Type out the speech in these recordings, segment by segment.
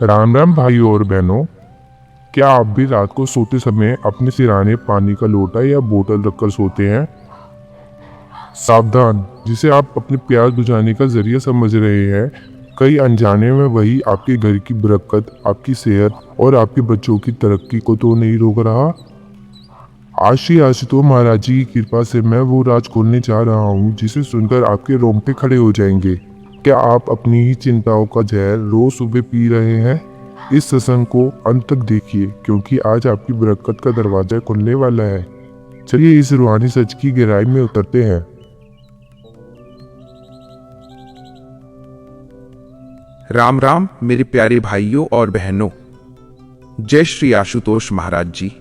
राम राम भाइयों और बहनों, क्या आप भी रात को सोते समय अपने सिरहाने पानी का लोटा या बोतल रखकर सोते हैं? सावधान, जिसे आप अपने प्यास बुझाने का जरिया समझ रहे हैं, कई अनजाने में वही आपके घर की बरकत, आपकी सेहत और आपके बच्चों की तरक्की को तो नहीं रोक रहा। आज श्री आशुतोष महाराज जी की कृपा से मैं वो राज खोलने जा रहा हूँ जिसे सुनकर आपके रोंगटे खड़े हो जाएंगे। क्या आप अपनी ही चिंताओं का जहर रोज सुबह पी रहे हैं? इस सत्संग को अंत तक देखिए, क्योंकि आज आपकी बरकत का दरवाजा खुलने वाला है। चलिए इस रूहानी सच की गहराई में उतरते हैं। राम राम मेरे प्यारे भाइयों और बहनों, जय श्री आशुतोष महाराज जी।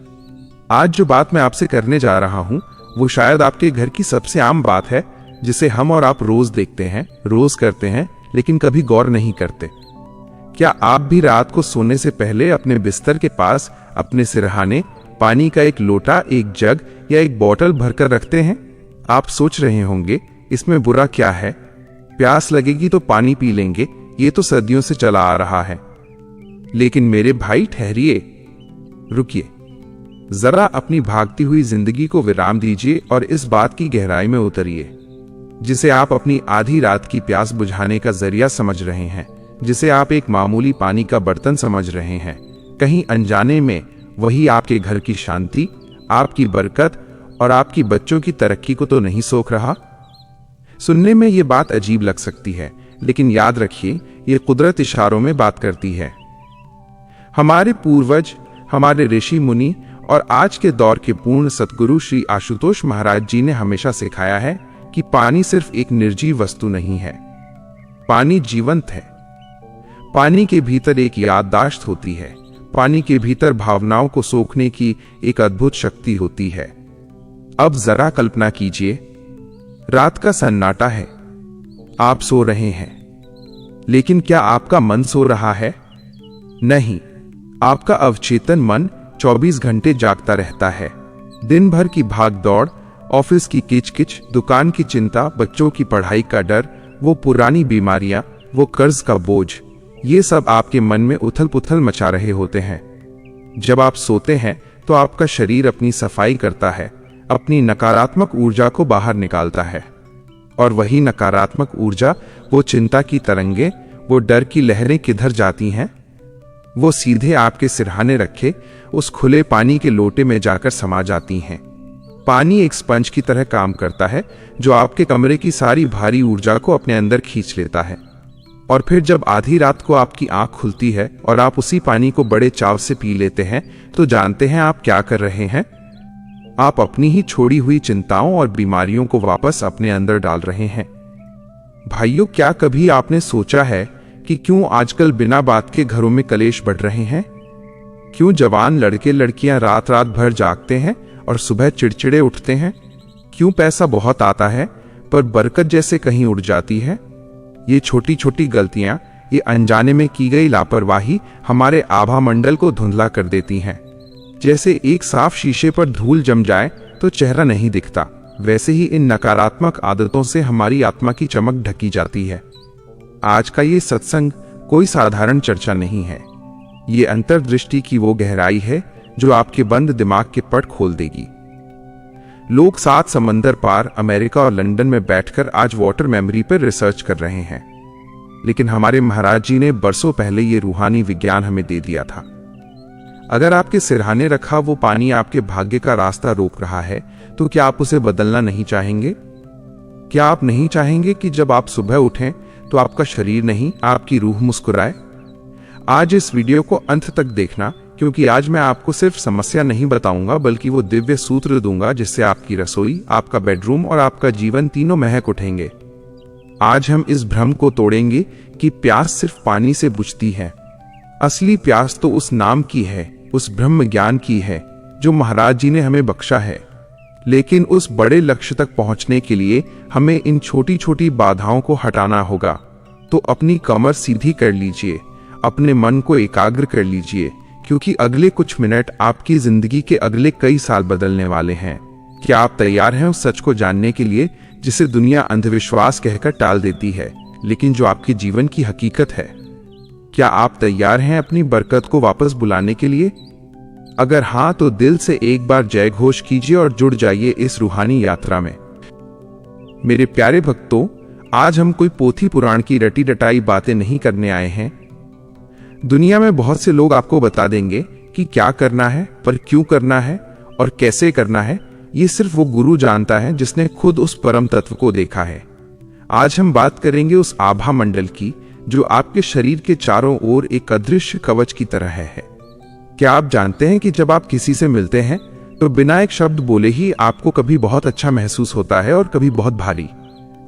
आज जो बात मैं आपसे करने जा रहा हूं वो शायद आपके घर की सबसे आम बात है, जिसे हम और आप रोज देखते हैं, रोज करते हैं, लेकिन कभी गौर नहीं करते। क्या आप भी रात को सोने से पहले अपने बिस्तर के पास अपने सिरहाने पानी का एक लोटा, एक जग या एक बोतल भरकर रखते हैं? आप सोच रहे होंगे इसमें बुरा क्या है, प्यास लगेगी तो पानी पी लेंगे, ये तो सदियों से चला आ रहा है। लेकिन मेरे भाई ठहरिए, रुकिए, जरा अपनी भागती हुई जिंदगी को विराम दीजिए और इस बात की गहराई में उतरिए जिसे आप अपनी आधी रात की प्यास बुझाने का जरिया समझ रहे हैं, जिसे आप एक मामूली पानी का बर्तन समझ रहे हैं। कहीं अनजाने में वही आपके घर की शांति, आपकी बरकत और आपकी बच्चों की तरक्की को तो नहीं सोख रहा। सुनने में ये बात अजीब लग सकती है, लेकिन याद रखिए ये कुदरत इशारों में बात करती है। हमारे पूर्वज, हमारे ऋषि मुनि और आज के दौर के पूर्ण सतगुरु श्री आशुतोष महाराज जी ने हमेशा सिखाया है कि पानी सिर्फ एक निर्जीव वस्तु नहीं है, पानी जीवंत है। पानी के भीतर एक याददाश्त होती है, पानी के भीतर भावनाओं को सोखने की एक अद्भुत शक्ति होती है। अब जरा कल्पना कीजिए, रात का सन्नाटा है, आप सो रहे हैं, लेकिन क्या आपका मन सो रहा है? नहीं, आपका अवचेतन मन 24 घंटे जागता रहता है। दिन भर की भाग दौड़, ऑफिस की किचकिच, दुकान की चिंता, बच्चों की पढ़ाई का डर, वो पुरानी बीमारियां, वो कर्ज का बोझ, ये सब आपके मन में उथल पुथल मचा रहे होते हैं। जब आप सोते हैं तो आपका शरीर अपनी सफाई करता है, अपनी नकारात्मक ऊर्जा को बाहर निकालता है। और वही नकारात्मक ऊर्जा, वो चिंता की तरंगे, वो डर की लहरें किधर जाती हैं? वो सीधे आपके सिरहाने रखे उस खुले पानी के लोटे में जाकर समा जाती हैं। पानी एक स्पंज की तरह काम करता है, जो आपके कमरे की सारी भारी ऊर्जा को अपने अंदर खींच लेता है। और फिर जब आधी रात को आपकी आंख खुलती है और आप उसी पानी को बड़े चाव से पी लेते हैं, तो जानते हैं आप क्या कर रहे हैं? आप अपनी ही छोड़ी हुई चिंताओं और बीमारियों को वापस अपने अंदर डाल रहे हैं। भाइयों, क्या कभी आपने सोचा है कि क्यों आजकल बिना बात के घरों में कलेश बढ़ रहे हैं? क्यों जवान लड़के लड़कियां रात रात भर जागते हैं और सुबह चिड़चिड़े उठते हैं? क्यों पैसा बहुत आता है पर बरकत जैसे कहीं उड़ जाती है? ये छोटी छोटी गलतियां, ये अनजाने में की गई लापरवाही हमारे आभा मंडल को धुंधला कर देती हैं। जैसे एक साफ शीशे पर धूल जम जाए तो चेहरा नहीं दिखता, वैसे ही इन नकारात्मक आदतों से हमारी आत्मा की चमक ढकी जाती है। आज का ये सत्संग कोई साधारण चर्चा नहीं है, ये अंतर्दृष्टि की वो गहराई है जो आपके बंद दिमाग के पट खोल देगी। लोग 7 समंदर पार अमेरिका और लंदन में बैठकर आज वाटर मेमोरी पर रिसर्च कर रहे हैं, लेकिन हमारे महाराज जी ने बरसों पहले ये रूहानी विज्ञान हमें दे दिया था। अगर आपके सिरहाने रखा वो पानी आपके भाग्य का रास्ता रोक रहा है, तो क्या आप उसे बदलना नहीं चाहेंगे? क्या आप नहीं चाहेंगे कि जब आप सुबह उठें तो आपका शरीर नहीं, आपकी रूह मुस्कुराए? आज इस वीडियो को अंत तक देखना, क्योंकि आज मैं आपको सिर्फ समस्या नहीं बताऊंगा, बल्कि वो दिव्य सूत्र दूंगा जिससे आपकी रसोई, आपका बेडरूम और आपका जीवन तीनों महक उठेंगे। आज हम इस भ्रम को तोड़ेंगे कि प्यास सिर्फ पानी से बुझती है। असली प्यास तो उस नाम की है, उस ब्रह्म ज्ञान की है जो महाराज जी ने हमें बख्शा है। लेकिन उस बड़े लक्ष्य तक पहुंचने के लिए हमें इन छोटी छोटी बाधाओं को हटाना होगा। तो अपनी कमर सीधी कर लीजिए, अपने मन को एकाग्र कर लीजिए, क्योंकि अगले कुछ मिनट आपकी जिंदगी के अगले कई साल बदलने वाले हैं। क्या आप तैयार हैं उस सच को जानने के लिए जिसे दुनिया अंधविश्वास कहकर टाल देती है, लेकिन जो आपके जीवन की हकीकत है? क्या आप तैयार हैं अपनी बरकत को वापस बुलाने के लिए? अगर हाँ, तो दिल से एक बार जय घोष कीजिए और जुड़ जाइए इस रूहानी यात्रा में। मेरे प्यारे भक्तों, आज हम कोई पोथी पुराण की रटी रटाई बातें नहीं करने आए हैं। दुनिया में बहुत से लोग आपको बता देंगे कि क्या करना है, पर क्यों करना है और कैसे करना है, ये सिर्फ वो गुरु जानता है जिसने खुद उस परम तत्व को देखा है। आज हम बात करेंगे उस आभा मंडल की जो आपके शरीर के चारों ओर एक अदृश्य कवच की तरह है। क्या आप जानते हैं कि जब आप किसी से मिलते हैं तो बिना एक शब्द बोले ही आपको कभी बहुत अच्छा महसूस होता है और कभी बहुत भारी।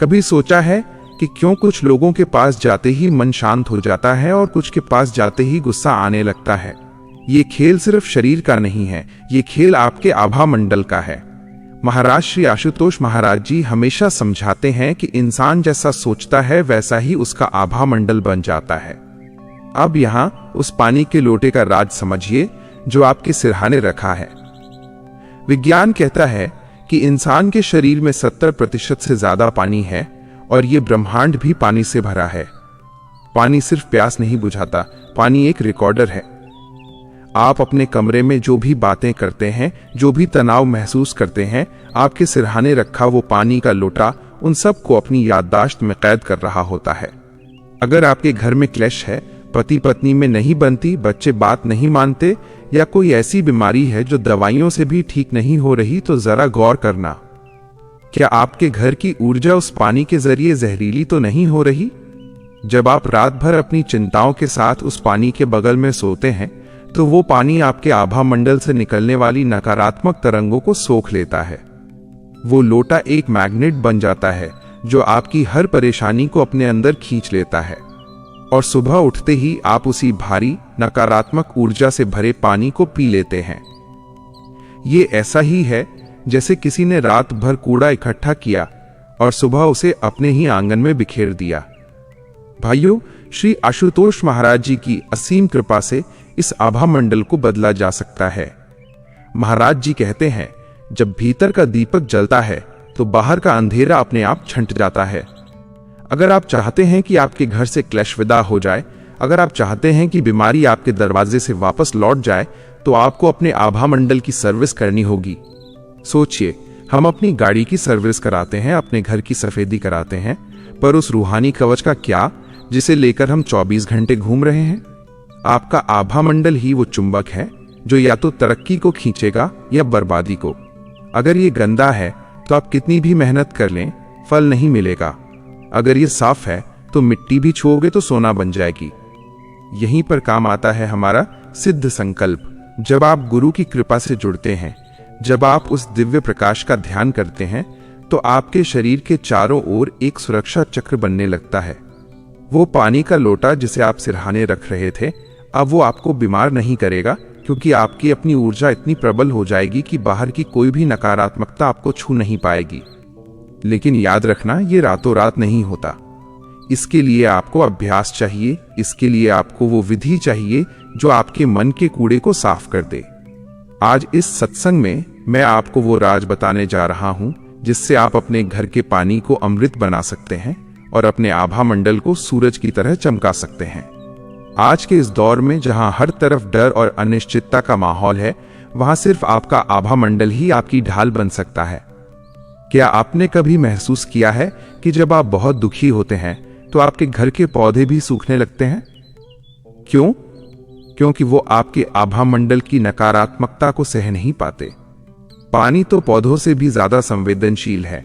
कभी सोचा है कि क्यों कुछ लोगों के पास जाते ही मन शांत हो जाता है और कुछ के पास जाते ही गुस्सा आने लगता है? ये खेल सिर्फ शरीर का नहीं है, ये खेल आपके आभा मंडल का है। महाराज श्री आशुतोष महाराज जी हमेशा समझाते हैं कि इंसान जैसा सोचता है वैसा ही उसका आभा मंडल बन जाता है। अब यहां उस पानी के लोटे का राज समझिए जो आपके सिरहाने रखा है। विज्ञान कहता है कि इंसान के शरीर में 70% से ज्यादा पानी है और ये ब्रह्मांड भी पानी से भरा है। पानी सिर्फ प्यास नहीं बुझाता, पानी एक रिकॉर्डर है। आप अपने कमरे में जो भी बातें करते हैं, जो भी तनाव महसूस करते हैं, आपके सिरहाने रखा वो पानी का लोटा उन सब को अपनी याददाश्त में कैद कर रहा होता है। अगर आपके घर में क्लेश है, पति पत्नी में नहीं बनती, बच्चे बात नहीं मानते या कोई ऐसी बीमारी है जो दवाइयों से भी ठीक नहीं हो रही, तो जरा गौर करना। क्या आपके घर की ऊर्जा उस पानी के जरिए जहरीली तो नहीं हो रही? जब आप रात भर अपनी चिंताओं के साथ उस पानी के बगल में सोते हैं तो वो पानी आपके आभा मंडल से निकलने वाली नकारात्मक तरंगों को सोख लेता है। वो लोटा एक मैग्नेट बन जाता है जो आपकी हर परेशानी को अपने अंदर खींच लेता है और सुबह उठते ही आप उसी भारी नकारात्मक ऊर्जा से भरे पानी को पी लेते हैं। ये ऐसा ही है जैसे किसी ने रात भर कूड़ा इकट्ठा किया और सुबह उसे अपने ही आंगन में बिखेर दिया। भाइयों, श्री आशुतोष महाराज जी की असीम कृपा से इस आभा मंडल को बदला जा सकता है। महाराज जी कहते हैं, जब भीतर का दीपक जलता है तो बाहर का अंधेरा अपने आप छंट जाता है। अगर आप चाहते हैं कि आपके घर से क्लेश विदा हो जाए, अगर आप चाहते हैं कि बीमारी आपके दरवाजे से वापस लौट जाए, तो आपको अपने आभा मंडल की सर्विस करनी होगी। सोचिए, हम अपनी गाड़ी की सर्विस कराते हैं, अपने घर की सफेदी कराते हैं, पर उस रूहानी कवच का क्या जिसे लेकर हम 24 घंटे घूम रहे हैं? आपका आभा मंडल ही वो चुंबक है जो या तो तरक्की को खींचेगा या बर्बादी को। अगर ये गंदा है तो आप कितनी भी मेहनत कर लें, फल नहीं मिलेगा। अगर ये साफ है तो मिट्टी भी छुओगे तो सोना बन जाएगी। यहीं पर काम आता है हमारा सिद्ध संकल्प। जब आप गुरु की कृपा से जुड़ते हैं, जब आप उस दिव्य प्रकाश का ध्यान करते हैं, तो आपके शरीर के चारों ओर एक सुरक्षा चक्र बनने लगता है। वो पानी का लोटा जिसे आप सिरहाने रख रहे थे, अब वो आपको बीमार नहीं करेगा, क्योंकि आपकी अपनी ऊर्जा इतनी प्रबल हो जाएगी कि बाहर की कोई भी नकारात्मकता आपको छू नहीं पाएगी। लेकिन याद रखना, ये रातों रात नहीं होता। इसके लिए आपको अभ्यास चाहिए, इसके लिए आपको वो विधि चाहिए जो आपके मन के कूड़े को साफ कर दे। आज इस सत्संग में मैं आपको वो राज बताने जा रहा हूं जिससे आप अपने घर के पानी को अमृत बना सकते हैं और अपने आभा मंडल को सूरज की तरह चमका सकते हैं। आज के इस दौर में जहां हर तरफ डर और अनिश्चितता का माहौल है, वहां सिर्फ आपका आभा मंडल ही आपकी ढाल बन सकता है। क्या आपने कभी महसूस किया है कि जब आप बहुत दुखी होते हैं तो आपके घर के पौधे भी सूखने लगते हैं? क्यों? क्योंकि वो आपके आभा मंडल की नकारात्मकता को सह नहीं पाते। पानी तो पौधों से भी ज्यादा संवेदनशील है।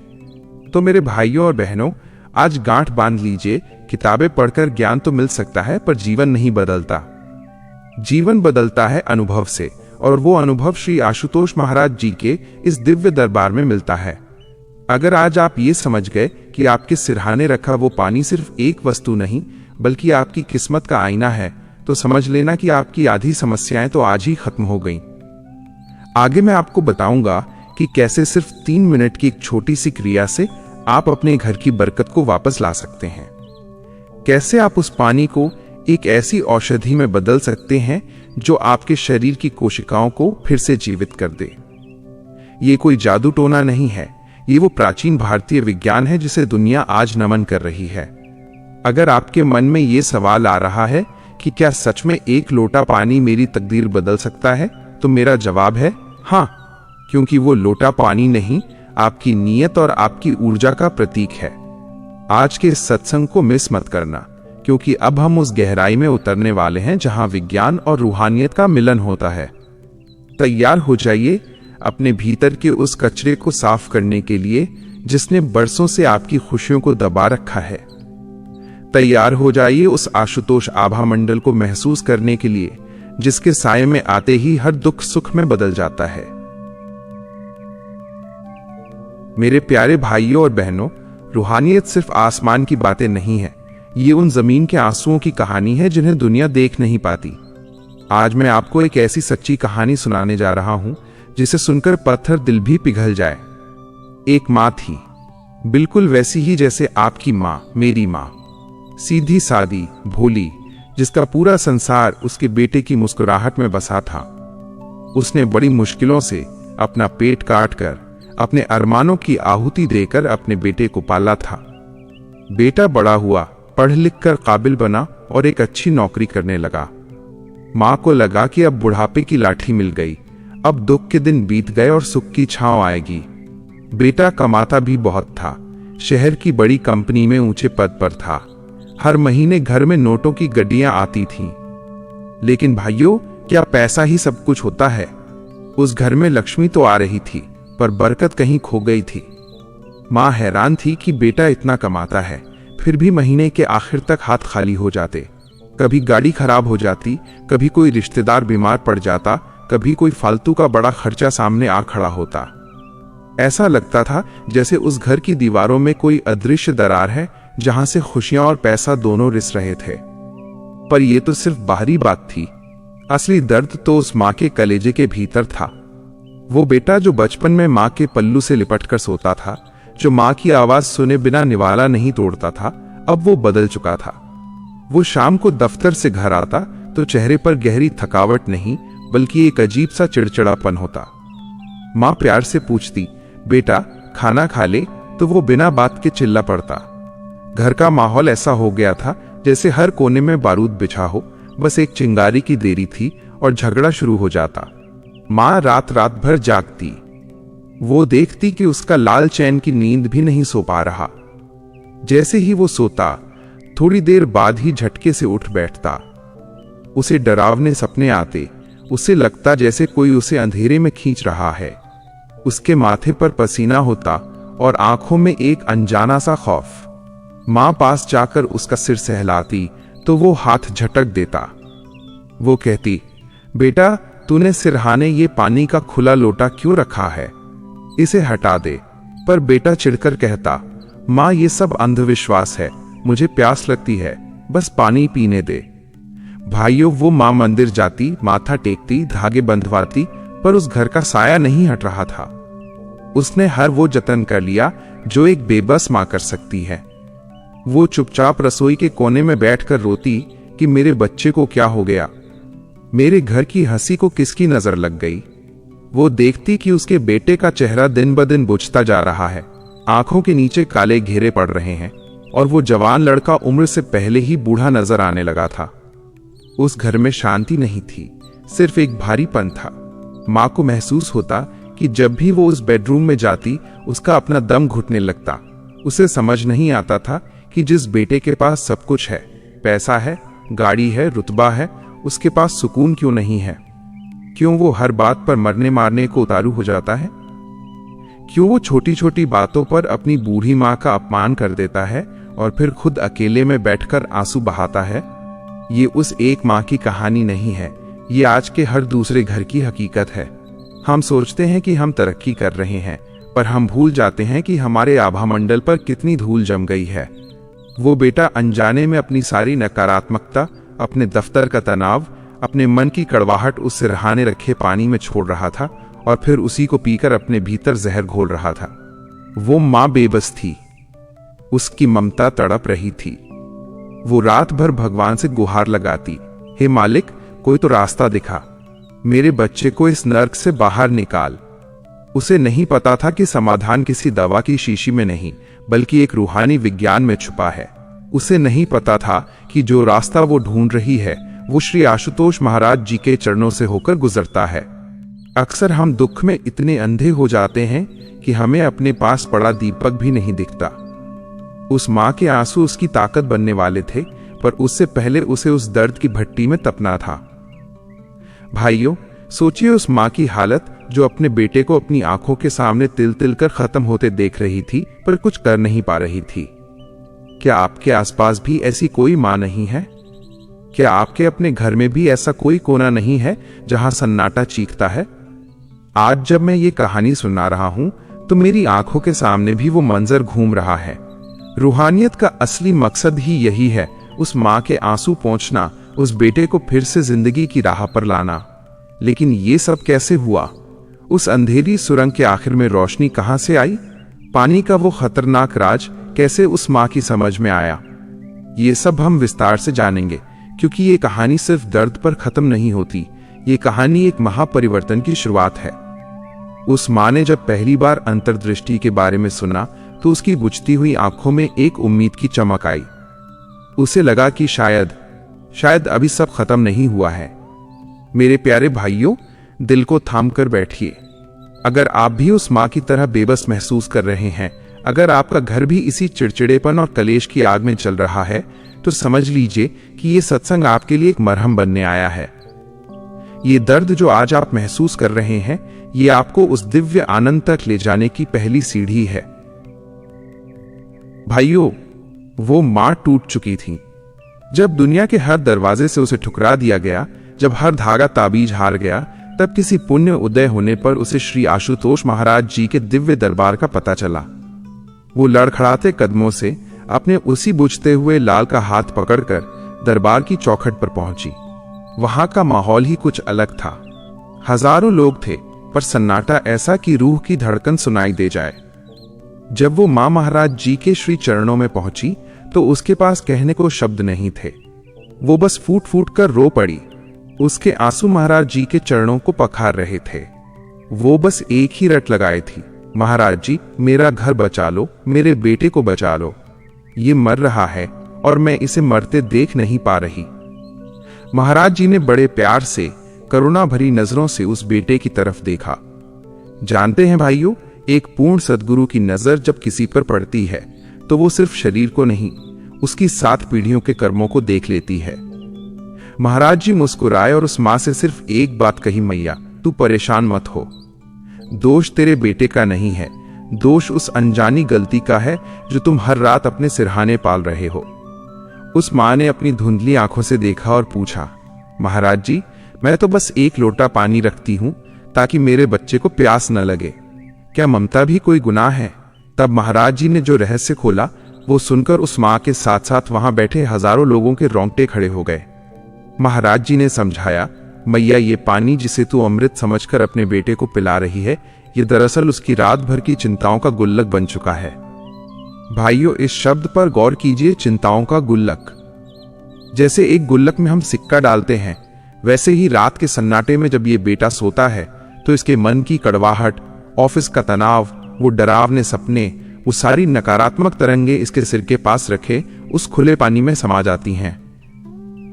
तो मेरे भाइयों और बहनों, आज गांठ बांध लीजिए। किताबें पढ़कर ज्ञान तो मिल सकता है, पर जीवन नहीं बदलता। जीवन बदलता है अनुभव से, और वो अनुभव श्री आशुतोष महाराज जी के इस दिव्य दरबार में मिलता है। अगर आज आप ये समझ गए कि आपके सिरहाने रखा वो पानी सिर्फ एक वस्तु नहीं, बल्कि आपकी किस्मत का आईना है, तो समझ लेना कि आपकी आधी समस्याएं तो आज ही खत्म हो गईं। आगे मैं आपको बताऊंगा कि कैसे सिर्फ 3 मिनट की एक छोटी सी क्रिया से आप अपने घर की बरकत को वापस ला सकते हैं। कैसे आप उस पानी को एक ऐसी औषधि में बदल सकते हैं जो आपके शरीर की कोशिकाओं को फिर से जीवित कर दे। ये कोई जादू टोना नहीं है, ये वो प्राचीन भारतीय विज्ञान है जिसे दुनिया आज नमन कर रही है। अगर आपके मन में ये सवाल आ रहा है कि क्या सच में एक लोटा पानी मेरी तकदीर बदल सकता है, तो मेरा जवाब है हाँ, क्योंकि वो लोटा पानी नहीं, आपकी नीयत और आपकी ऊर्जा का प्रतीक है। आज के इस सत्संग को मिस मत करना, क्योंकि अब हम उस गहराई में उतरने वाले हैं जहां विज्ञान और रूहानियत का मिलन होता है। तैयार हो जाइए अपने भीतर के उस कचरे को साफ करने के लिए जिसने बरसों से आपकी खुशियों को दबा रखा है। तैयार हो जाइए उस आशुतोष आभा मंडल को महसूस करने के लिए जिसके साये में आते ही हर दुख सुख में बदल जाता है। मेरे प्यारे भाइयों और बहनों, रूहानियत सिर्फ आसमान की बातें नहीं है, ये उन जमीन के आंसुओं की कहानी है जिन्हें दुनिया देख नहीं पाती। आज मैं आपको एक ऐसी सच्ची कहानी सुनाने जा रहा हूं जिसे सुनकर पत्थर दिल भी पिघल जाए। एक माँ थी, बिल्कुल वैसी ही जैसे आपकी माँ, मेरी माँ, सीधी सादी, भोली, जिसका पूरा संसार उसके बेटे की मुस्कुराहट में बसा था। उसने बड़ी मुश्किलों से अपना पेट काट कर अपने अरमानों की आहुति देकर अपने बेटे को पाला था। बेटा बड़ा हुआ, पढ़ लिख कर काबिल बना और एक अच्छी नौकरी करने लगा। माँ को लगा कि अब बुढ़ापे की लाठी मिल गई, अब दुख के दिन बीत गए और सुख की छांव आएगी। बेटा कमाता भी बहुत था, शहर की बड़ी कंपनी में ऊंचे पद पर था। हर महीने घर में नोटों की गड्डियां आती थीं। लेकिन भाइयों, क्या पैसा ही सब कुछ होता है? उस घर में लक्ष्मी तो आ रही थी, पर बरकत कहीं खो गई थी। माँ हैरान थी कि बेटा इतना कमाता है, फिर भी महीने के आखिर तक हाथ खाली हो जाते। कभी गाड़ी खराब हो जाती, कभी कोई रिश्तेदार बीमार पड़ जाता, कभी कोई फालतू का बड़ा खर्चा सामने आ खड़ा होता। ऐसा लगता था जैसे उस घर की दीवारों में कोई अदृश्य दरार है जहां से खुशियां और पैसा दोनों रिस रहे थे। पर यह तो सिर्फ बाहरी बात थी, असली दर्द तो उस माँ के कलेजे के भीतर था। वो बेटा जो बचपन में माँ के पल्लू से लिपटकर सोता था, जो माँ की आवाज सुने बिना निवाला नहीं तोड़ता था, अब वो बदल चुका था। वो शाम को दफ्तर से घर आता तो चेहरे पर गहरी थकावट नहीं, बल्कि एक अजीब सा चिड़चिड़ापन होता। माँ प्यार से पूछती, बेटा खाना खा ले, तो वो बिना बात के चिल्ला पड़ता। घर का माहौल ऐसा हो गया था जैसे हर कोने में बारूद बिछा हो, बस एक चिंगारी की देरी थी और झगड़ा शुरू हो जाता। माँ रात रात भर जागती। वो देखती कि उसका लाल चैन की नींद भी नहीं सो पा रहा। जैसे ही वो सोता, थोड़ी देर बाद ही झटके से उठ बैठता। उसे डरावने सपने आते, उसे लगता जैसे कोई उसे अंधेरे में खींच रहा है। उसके माथे पर पसीना होता और आंखों में एक अनजाना सा खौफ। माँ पास जाकर उसका सिर सहलाती तो वो हाथ झटक देता। वो कहती, बेटा तूने सिरहाने ये पानी का खुला लोटा क्यों रखा है, इसे हटा दे। पर बेटा चिढ़कर कहता, माँ ये सब अंधविश्वास है, मुझे प्यास लगती है, बस पानी पीने दे। भाइयों, वो माँ मंदिर जाती, माथा टेकती, धागे बंधवाती, पर उस घर का साया नहीं हट रहा था। उसने हर वो जतन कर लिया जो एक बेबस माँ कर सकती है। वो चुपचाप रसोई के कोने में बैठकर रोती कि मेरे बच्चे को क्या हो गया, मेरे घर की हंसी को किसकी नजर लग गई। वो देखती कि उसके बेटे का चेहरा दिन ब दिन बुझता जा रहा है, आंखों के नीचे काले घेरे पड़ रहे हैं और वो जवान लड़का उम्र से पहले ही बूढ़ा नजर आने लगा था। उस घर में शांति नहीं थी, सिर्फ एक भारीपन था। माँ को महसूस होता कि जब भी वो उस बेडरूम में जाती, उसका अपना दम घुटने लगता। उसे समझ नहीं आता था कि जिस बेटे के पास सब कुछ है, पैसा है, गाड़ी है, रुतबा है, उसके पास सुकून क्यों नहीं है। क्यों वो हर बात पर मरने मारने को उतारू हो जाता है। क्यों वो छोटी छोटी बातों पर अपनी बूढ़ी माँ का अपमान कर देता है और फिर खुद अकेले में बैठकर आंसू बहाता है। ये उस एक माँ की कहानी नहीं है, ये आज के हर दूसरे घर की हकीकत है। हम सोचते हैं कि हम तरक्की कर रहे हैं, पर हम भूल जाते हैं कि हमारे आभा मंडल पर कितनी धूल जम गई है। वो बेटा अनजाने में अपनी सारी नकारात्मकता, अपने दफ्तर का तनाव, अपने मन की कड़वाहट उस सिरहाने रखे पानी में छोड़ रहा था और फिर उसी को पीकर अपने भीतर जहर घोल रहा था। वो माँ बेबस थी, उसकी ममता तड़प रही थी। वो रात भर भगवान से गुहार लगाती, हे मालिक कोई तो रास्ता दिखा, मेरे बच्चे को इस नर्क से बाहर निकाल। उसे नहीं पता था कि समाधान किसी दवा की शीशी में नहीं, बल्कि एक रूहानी विज्ञान में छुपा है। उसे नहीं पता था कि जो रास्ता वो ढूंढ रही है वो श्री आशुतोष महाराज जी के चरणों से होकर गुजरता है। अक्सर हम दुख में इतने अंधे हो जाते हैं कि हमें अपने पास पड़ा दीपक भी नहीं दिखता। उस मां के आंसू उसकी ताकत बनने वाले थे, पर उससे पहले उसे उस दर्द की भट्टी में तपना था। भाइयों, सोचिए उस मां की हालत जो अपने बेटे को अपनी आंखों के सामने तिल तिल कर खत्म होते देख रही थी, पर कुछ कर नहीं पा रही थी। क्या आपके आसपास भी ऐसी कोई मां नहीं है? क्या आपके अपने घर में भी ऐसा कोई कोना नहीं है जहां सन्नाटा चीखता है? आज जब मैं ये कहानी सुना रहा हूं तो मेरी आंखों के सामने भी वो मंजर घूम रहा है। रूहानियत का असली मकसद ही यही है, उस मां के आंसू पोंछना, उस बेटे को फिर से जिंदगी की राह पर लाना। लेकिन ये सब कैसे हुआ? उस अंधेरी सुरंग के आखिर में रोशनी कहां से आई? पानी का वो खतरनाक राज कैसे उस मां की समझ में आया? ये सब हम विस्तार से जानेंगे, क्योंकि ये कहानी सिर्फ दर्द पर खत्म नहीं होती। ये कहानी एक महापरिवर्तन की शुरुआत है। उस मां ने जब पहली बार अंतर्दृष्टि के बारे में सुना तो उसकी बुझती हुई आंखों में एक उम्मीद की चमक आई। उसे लगा कि शायद अभी सब खत्म नहीं हुआ है। मेरे प्यारे भाइयों, दिल को थाम कर बैठिए। अगर आप भी उस मां की तरह बेबस महसूस कर रहे हैं, अगर आपका घर भी इसी चिड़चिड़ेपन और कलेश की आग में चल रहा है, तो समझ लीजिए कि ये सत्संग आपके लिए एक मरहम बनने आया है। ये दर्द जो आज आप महसूस कर रहे हैं, ये आपको उस दिव्य आनंद तक ले जाने की पहली सीढ़ी है। भाइयों, वो मां टूट चुकी थी। जब दुनिया के हर दरवाजे से उसे ठुकरा दिया गया, जब हर धागा ताबीज हार गया, तब किसी पुण्य उदय होने पर उसे श्री आशुतोष महाराज जी के दिव्य दरबार का पता चला। वो लड़खड़ाते कदमों से अपने उसी बुझते हुए लाल का हाथ पकड़कर दरबार की चौखट पर पहुंची। वहां का माहौल ही कुछ अलग था। हजारों लोग थे, पर सन्नाटा ऐसा कि रूह की धड़कन सुनाई दे जाए। जब वो मां महाराज जी के श्री चरणों में पहुंची तो उसके पास कहने को शब्द नहीं थे। वो बस फूट फूट कर रो पड़ी। उसके आंसू महाराज जी के चरणों को पखार रहे थे। वो बस एक ही रट लगाए थी, महाराज जी, मेरा घर बचा लो, मेरे बेटे को बचा लो। ये मर रहा है और मैं इसे मरते देख नहीं पा रही। महाराज जी ने बड़े प्यार से, करुणा भरी नजरों से उस बेटे की तरफ देखा। जानते हैं भाइयों, एक पूर्ण सद्गुरु की नजर जब किसी पर पड़ती है तो वो सिर्फ शरीर को नहीं, उसकी 7 पीढ़ियों के कर्मों को देख लेती है। महाराज जी मुस्कुराए और उस मां से सिर्फ एक बात कही, मैया, तू परेशान मत हो। दोष तेरे बेटे का नहीं है, दोष उस अनजानी गलती का है जो तुम हर रात अपने सिरहाने पाल रहे हो। उस मां ने अपनी धुंधली आंखों से देखा और पूछा, महाराज जी, मैं तो बस एक लोटा पानी रखती हूं ताकि मेरे बच्चे को प्यास न लगे। क्या ममता भी कोई गुनाह है? तब महाराज जी ने जो रहस्य खोला, वो सुनकर उस मां के साथ साथ वहां बैठे हजारों लोगों के रोंगटे खड़े हो गए। महाराज जी ने समझाया, मैया, ये पानी जिसे तू अमृत समझकर अपने बेटे को पिला रही है, ये दरअसल उसकी रात भर की चिंताओं का गुल्लक बन चुका है। भाइयों, इस शब्द पर गौर कीजिए, चिंताओं का गुल्लक। जैसे एक गुल्लक में हम सिक्का डालते हैं, वैसे ही रात के सन्नाटे में जब ये बेटा सोता है तो इसके मन की कड़वाहट, ऑफिस का तनाव, वो डरावने सपने, वो सारी नकारात्मक तरंगे इसके सिर के पास रखे उस खुले पानी में समा जाती हैं।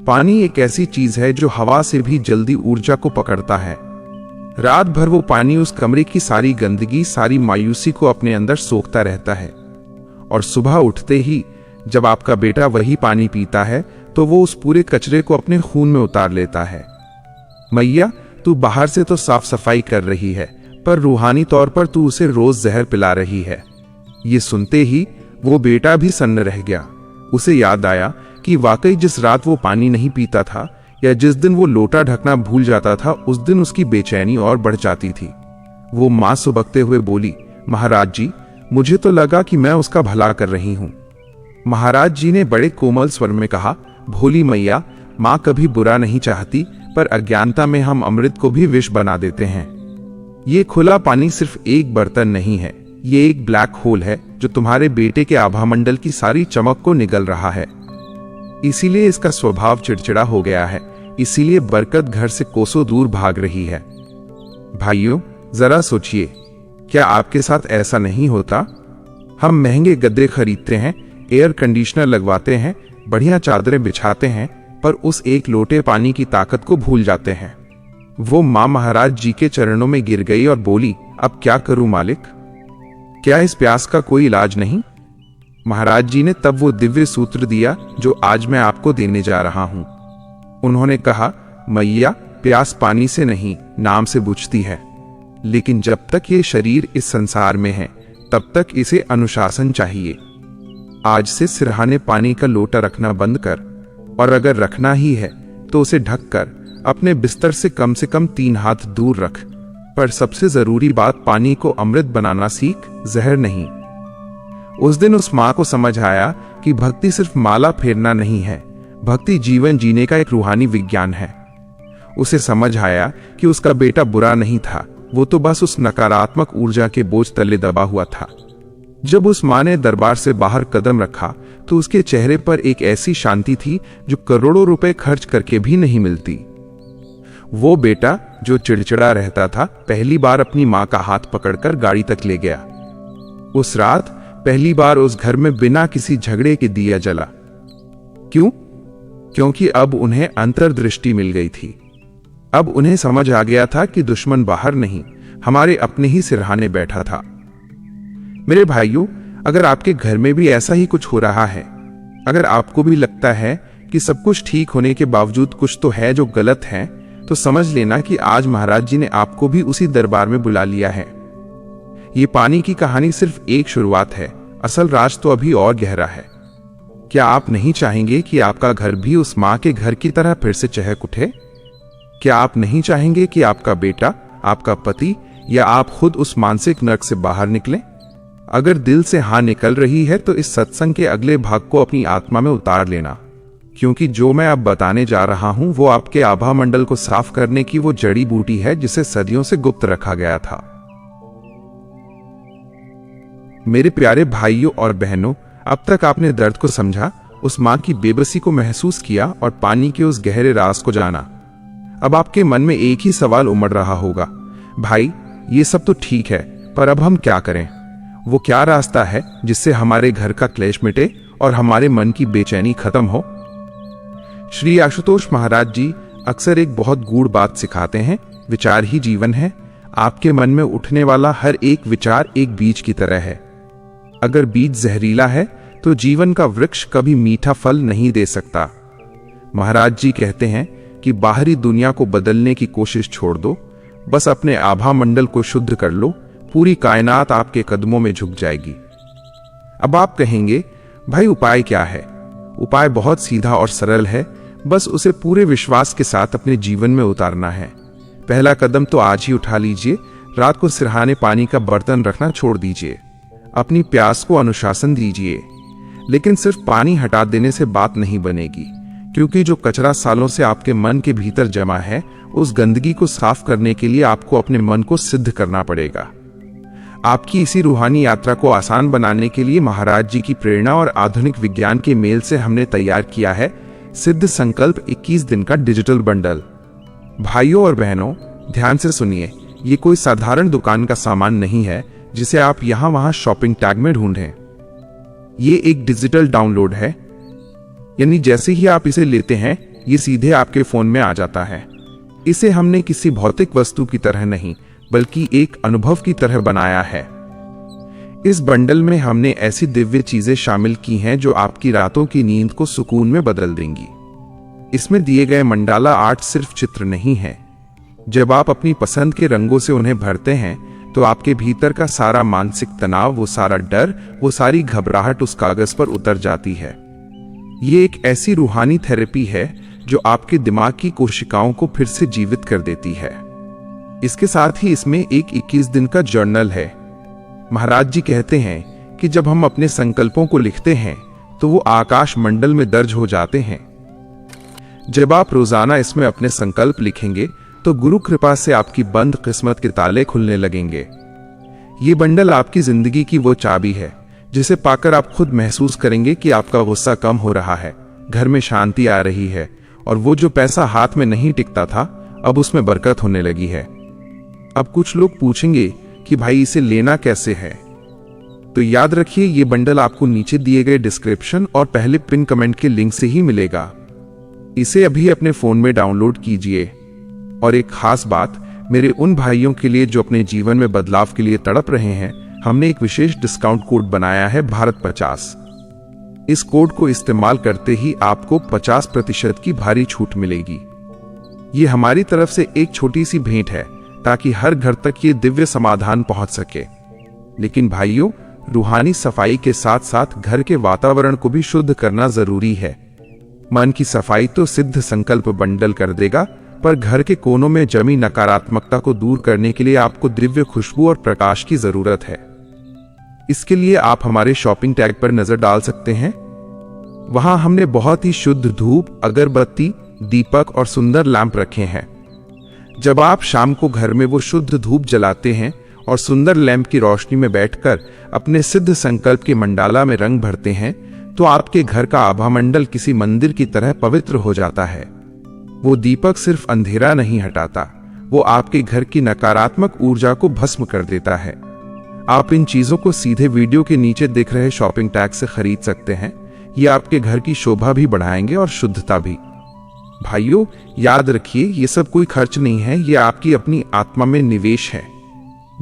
पानी एक ऐसी चीज है जो हवा से भी जल्दी ऊर्जा को पकड़ता है। रात भर वो पानी उस कमरे की सारी गंदगी, सारी मायूसी को अपने अंदर सोखता रहता है, और सुबह उठते ही जब आपका बेटा वही पानी पीता है तो वो उस पूरे कचरे को अपने खून में उतार लेता है। मैया, तू बाहर से तो साफ सफाई कर रही है, पर रूहानी तौर पर तू उसे रोज जहर पिला रही है। ये सुनते ही वो बेटा भी सन्न रह गया। उसे याद आया कि वाकई जिस रात वो पानी नहीं पीता था, या जिस दिन वो लोटा ढकना भूल जाता था, उस दिन उसकी बेचैनी और बढ़ जाती थी। वो मां सुबकते हुए बोली, महाराज जी, मुझे तो लगा कि मैं उसका भला कर रही हूं। महाराज जी ने बड़े कोमल स्वर में कहा, भोली मैया, मां कभी बुरा नहीं चाहती, पर अज्ञानता में हम अमृत को भी विष बना देते हैं। ये खुला पानी सिर्फ एक बर्तन नहीं है, ये एक ब्लैक होल है जो तुम्हारे बेटे के आभामंडल की सारी चमक को निगल रहा है। इसीलिए इसका स्वभाव चिड़चिड़ा हो गया है, इसीलिए बरकत घर से कोसों दूर भाग रही है। भाइयों, जरा सोचिए, क्या आपके साथ ऐसा नहीं होता? हम महंगे गद्दे खरीदते हैं, एयर कंडीशनर लगवाते हैं, बढ़िया चादरें बिछाते हैं, पर उस एक लोटे पानी की ताकत को भूल जाते हैं। वो मां महाराज जी के चरणों में गिर गई और बोली, अब क्या करूं मालिक? क्या इस प्यास का कोई इलाज नहीं? महाराज जी ने तब वो दिव्य सूत्र दिया जो आज मैं आपको देने जा रहा हूं। उन्होंने कहा, मैया, प्यास पानी से नहीं, नाम से बुझती है, लेकिन जब तक ये शरीर इस संसार में है तब तक इसे अनुशासन चाहिए। आज से सिरहाने पानी का लोटा रखना बंद कर, और अगर रखना ही है तो उसे ढककर अपने बिस्तर से कम 3 हाथ दूर रख। पर सबसे जरूरी बात, पानी को अमृत बनाना सीख, जहर नहीं। उस दिन उस मां को समझ आया कि भक्ति सिर्फ माला फेरना नहीं है, भक्ति जीवन जीने का एक रूहानी विज्ञान है। उसे समझ आया कि उसका बेटा बुरा नहीं था, वो तो बस उस नकारात्मक ऊर्जा के बोझ तले दबा हुआ था। जब उस मां ने दरबार से बाहर कदम रखा तो उसके चेहरे पर एक ऐसी शांति थी जो करोड़ों रुपए खर्च करके भी नहीं मिलती। वो बेटा जो चिड़चिड़ा रहता था, पहली बार अपनी मां का हाथ पकड़कर गाड़ी तक ले गया। उस रात पहली बार उस घर में बिना किसी झगड़े के दिया जला। क्यों? क्योंकि अब उन्हें अंतर्दृष्टि मिल गई थी। अब उन्हें समझ आ गया था कि दुश्मन बाहर नहीं, हमारे अपने ही सिरहाने बैठा था। मेरे भाइयों, अगर आपके घर में भी ऐसा ही कुछ हो रहा है, अगर आपको भी लगता है कि सब कुछ ठीक होने के बावजूद कुछ तो है जो गलत है, तो समझ लेना कि आज महाराज जी ने आपको भी उसी दरबार में बुला लिया है। ये पानी की कहानी सिर्फ एक शुरुआत है, असल राज तो अभी और गहरा है। क्या आप नहीं चाहेंगे कि आपका घर भी उस मां के घर की तरह फिर से चहक उठे? क्या आप नहीं चाहेंगे कि आपका बेटा, आपका पति या आप खुद उस मानसिक नर्क से बाहर निकलें? अगर दिल से हाँ निकल रही है तो इस सत्संग के अगले भाग को अपनी आत्मा में उतार लेना, क्योंकि जो मैं अब बताने जा रहा हूं वो आपके आभा मंडल को साफ करने की वो जड़ी बूटी है जिसे सदियों से गुप्त रखा गया था। मेरे प्यारे भाइयों और बहनों, अब तक आपने दर्द को समझा, उस मां की बेबसी को महसूस किया और पानी के उस गहरे राज को जाना। अब आपके मन में एक ही सवाल उमड़ रहा होगा, भाई ये सब तो ठीक है, पर अब हम क्या करें? वो क्या रास्ता है जिससे हमारे घर का क्लेश मिटे और हमारे मन की बेचैनी खत्म हो? श्री आशुतोष महाराज जी अक्सर एक बहुत गूढ़ बात सिखाते हैं, विचार ही जीवन है। आपके मन में उठने वाला हर एक विचार एक बीज की तरह है। अगर बीज जहरीला है तो जीवन का वृक्ष कभी मीठा फल नहीं दे सकता। महाराज जी कहते हैं कि बाहरी दुनिया को बदलने की कोशिश छोड़ दो, बस अपने आभा मंडल को शुद्ध कर लो, पूरी कायनात आपके कदमों में झुक जाएगी। अब आप कहेंगे, भाई उपाय क्या है? उपाय बहुत सीधा और सरल है, बस उसे पूरे विश्वास के साथ अपने जीवन में उतारना है। पहला कदम तो आज ही उठा लीजिए, रात को सिरहाने पानी का बर्तन रखना छोड़ दीजिए, अपनी प्यास को अनुशासन दीजिए। लेकिन सिर्फ पानी हटा देने से बात नहीं बनेगी, क्योंकि जो कचरा सालों से आपके मन के भीतर जमा है, उस गंदगी को साफ करने के लिए आपको अपने मन को सिद्ध करना पड़ेगा। आपकी इसी रूहानी यात्रा को आसान बनाने के लिए महाराज जी की प्रेरणा और आधुनिक विज्ञान के मेल से हमने तैयार किया है सिद्ध संकल्प 21 दिन का डिजिटल बंडल। भाइयों और बहनों, ध्यान से सुनिए, ये कोई साधारण दुकान का सामान नहीं है जिसे आप यहां वहां शॉपिंग टैग में ढूंढें। ये एक डिजिटल डाउनलोड है, यानी जैसे ही आप इसे लेते हैं ये सीधे आपके फोन में आ जाता है। इसे हमने किसी भौतिक वस्तु की तरह नहीं, बल्कि एक अनुभव की तरह बनाया है। इस बंडल में हमने ऐसी दिव्य चीजें शामिल की हैं जो आपकी रातों की नींद को सुकून में बदल देंगी। इसमें दिए गए मंडाला आर्ट सिर्फ चित्र नहीं है। जब आप अपनी पसंद के रंगों से उन्हें भरते हैं तो आपके भीतर का सारा मानसिक तनाव, वो सारा डर, वो सारी घबराहट उस कागज पर उतर जाती है। ये एक ऐसी रूहानी थेरेपी है जो आपके दिमाग की कोशिकाओं को फिर से जीवित कर देती है। इसके साथ ही इसमें एक 21 दिन का जर्नल है। महाराज जी कहते हैं कि जब हम अपने संकल्पों को लिखते हैं तो वो आकाश मंडल में दर्ज हो जाते हैं। जब आप रोजाना इसमें अपने संकल्प लिखेंगे तो गुरु कृपा से आपकी बंद किस्मत के ताले खुलने लगेंगे। ये बंडल आपकी जिंदगी की वो चाबी है जिसे पाकर आप खुद महसूस करेंगे कि आपका गुस्सा कम हो रहा है, घर में शांति आ रही है, और वो जो पैसा हाथ में नहीं टिकता था अब उसमें बरकत होने लगी है। अब कुछ लोग पूछेंगे कि भाई इसे लेना कैसे है। तो याद रखिए, ये बंडल आपको नीचे दिए गए डिस्क्रिप्शन और पहले पिन कमेंट के लिंक से ही मिलेगा। इसे अभी अपने फोन में डाउनलोड कीजिए। और एक खास बात, मेरे उन भाइयों के लिए जो अपने जीवन में बदलाव के लिए तड़प रहे हैं, हमने एक विशेष डिस्काउंट कोड बनाया है, भारत 50। इस कोड को इस्तेमाल करते ही आपको 50% की भारी छूट मिलेगी। ये हमारी तरफ से एक छोटी सी भेंट है, ताकि हर घर तक ये दिव्य समाधान पहुंच सके। लेकिन भाइयों, रूहानी सफाई के साथ साथ घर के वातावरण को भी शुद्ध करना जरूरी है। मन की सफाई तो सिद्ध संकल्प बंडल कर देगा, पर घर के कोनों में जमी नकारात्मकता को दूर करने के लिए आपको दिव्य खुशबू और प्रकाश की जरूरत है। इसके लिए आप हमारे शॉपिंग टैग पर नजर डाल सकते हैं। वहां हमने बहुत ही शुद्ध धूप, अगरबत्ती, दीपक और सुंदर लैंप रखे हैं। जब आप शाम को घर में वो शुद्ध धूप जलाते हैं और सुंदर लैंप की रोशनी में बैठकर अपने सिद्ध संकल्प के मंडाला में रंग भरते हैं, तो आपके घर का आभा मंडल किसी मंदिर की तरह पवित्र हो जाता है। वो दीपक सिर्फ अंधेरा नहीं हटाता, वो आपके घर की नकारात्मक ऊर्जा को भस्म कर देता है। आप इन चीजों को सीधे वीडियो के नीचे दिख रहे शॉपिंग टैग से खरीद सकते हैं। ये आपके घर की शोभा भी बढ़ाएंगे और शुद्धता भी। भाइयों, याद रखिए, ये सब कोई खर्च नहीं है, ये आपकी अपनी आत्मा में निवेश है।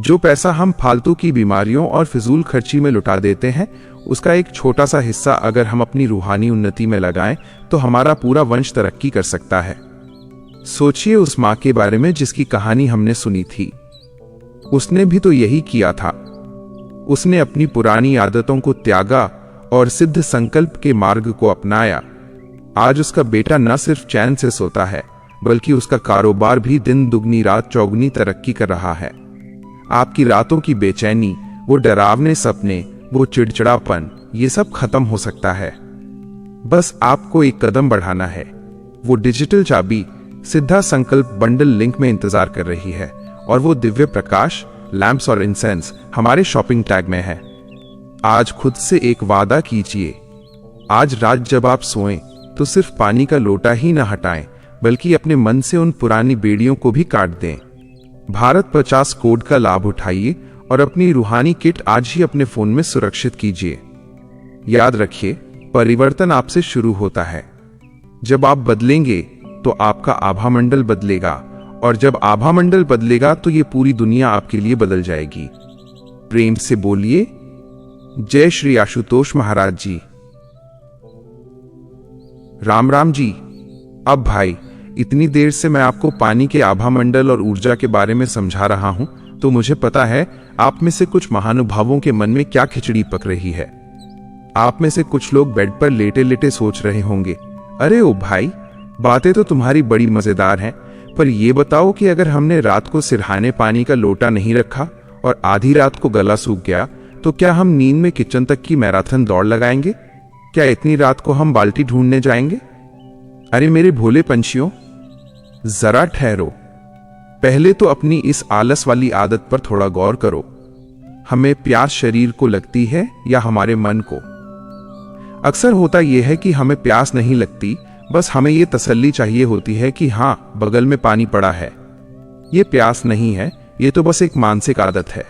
जो पैसा हम फालतू की बीमारियों और फिजूल खर्ची में लुटा देते हैं, उसका एक छोटा सा हिस्सा अगर हम अपनी रूहानी उन्नति में लगाएं, तो हमारा पूरा वंश तरक्की कर सकता है। सोचिए उस माँ के बारे में जिसकी कहानी हमने सुनी थी। उसने भी तो यही किया था। उसने अपनी पुरानी आदतों को त्यागा और सिद्ध संकल्प के मार्ग को अपनाया। आज उसका बेटा न सिर्फ चैन से सोता है, बल्कि उसका कारोबार भी दिन दुगनी रात चौगुनी तरक्की कर रहा है। आपकी रातों की बेचैनी, वो डरावने सपने, वो चिड़चिड़ापन, ये सब खत्म हो सकता है। बस आपको एक कदम बढ़ाना है। वो डिजिटल चाबी सिद्धा संकल्प बंडल लिंक में इंतजार कर रही है, और वो दिव्य प्रकाश, लैंप्स और इंसेंस हमारे शॉपिंग टैग में है। आज खुद से एक वादा कीजिए। आज रात जब आप सोएं, तो सिर्फ पानी का लोटा ही न हटाएं, बल्कि अपने मन से उन पुरानी बेड़ियों को भी काट दें। भारत 50 कोड का लाभ उठाइए और अपनी रूहानी किट आज ही अपने फोन में सुरक्षित कीजिए। याद रखिए, परिवर्तन आपसे शुरू होता है। जब आप बदलेंगे, तो आपका आभा मंडल बदलेगा, और जब आभा मंडल बदलेगा, तो ये पूरी दुनिया आपके लिए बदल जाएगी। प्रेम से बोलिए, जय श्री आशुतोष महाराज जी। राम राम जी। अब भाई, इतनी देर से मैं आपको पानी के आभा मंडल और ऊर्जा के बारे में समझा रहा हूं, तो मुझे पता है आप में से कुछ महानुभावों के मन में क्या खिचड़ी पक रही है। आप में से कुछ लोग बेड पर लेटे लेटे सोच रहे होंगे, अरे ओ भाई, बातें तो तुम्हारी बड़ी मजेदार हैं, पर यह बताओ कि अगर हमने रात को सिरहाने पानी का लोटा नहीं रखा और आधी रात को गला सूख गया, तो क्या हम नींद में किचन तक की मैराथन दौड़ लगाएंगे? क्या इतनी रात को हम बाल्टी ढूंढने जाएंगे? अरे मेरे भोले पंछियों, जरा ठहरो। पहले तो अपनी इस आलस वाली आदत पर थोड़ा गौर करो। हमें प्यास शरीर को लगती है या हमारे मन को? अक्सर होता यह है कि हमें प्यास नहीं लगती, बस हमें यह तसल्ली चाहिए होती है कि हां, बगल में पानी पड़ा है। यह प्यास नहीं है, यह तो बस एक मानसिक आदत है।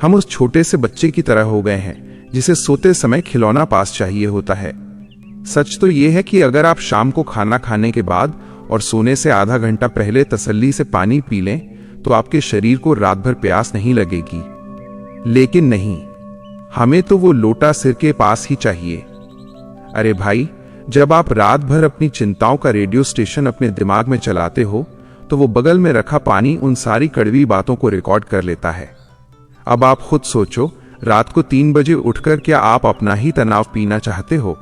हम उस छोटे से बच्चे की तरह हो गए हैं जिसे सोते समय खिलौना पास चाहिए होता है। सच तो यह है कि अगर आप शाम को खाना खाने के बाद और सोने से आधा घंटा पहले तसल्ली से पानी पी लें, तो आपके शरीर को रात भर प्यास नहीं लगेगी। लेकिन नहीं, हमें तो वो लोटा सिर के पास ही चाहिए। अरे भाई, जब आप रात भर अपनी चिंताओं का रेडियो स्टेशन अपने दिमाग में चलाते हो, तो वो बगल में रखा पानी उन सारी कड़वी बातों को रिकॉर्ड कर लेता है। अब आप खुद सोचो, रात को 3 बजे उठकर क्या आप अपना ही तनाव पीना चाहते हो?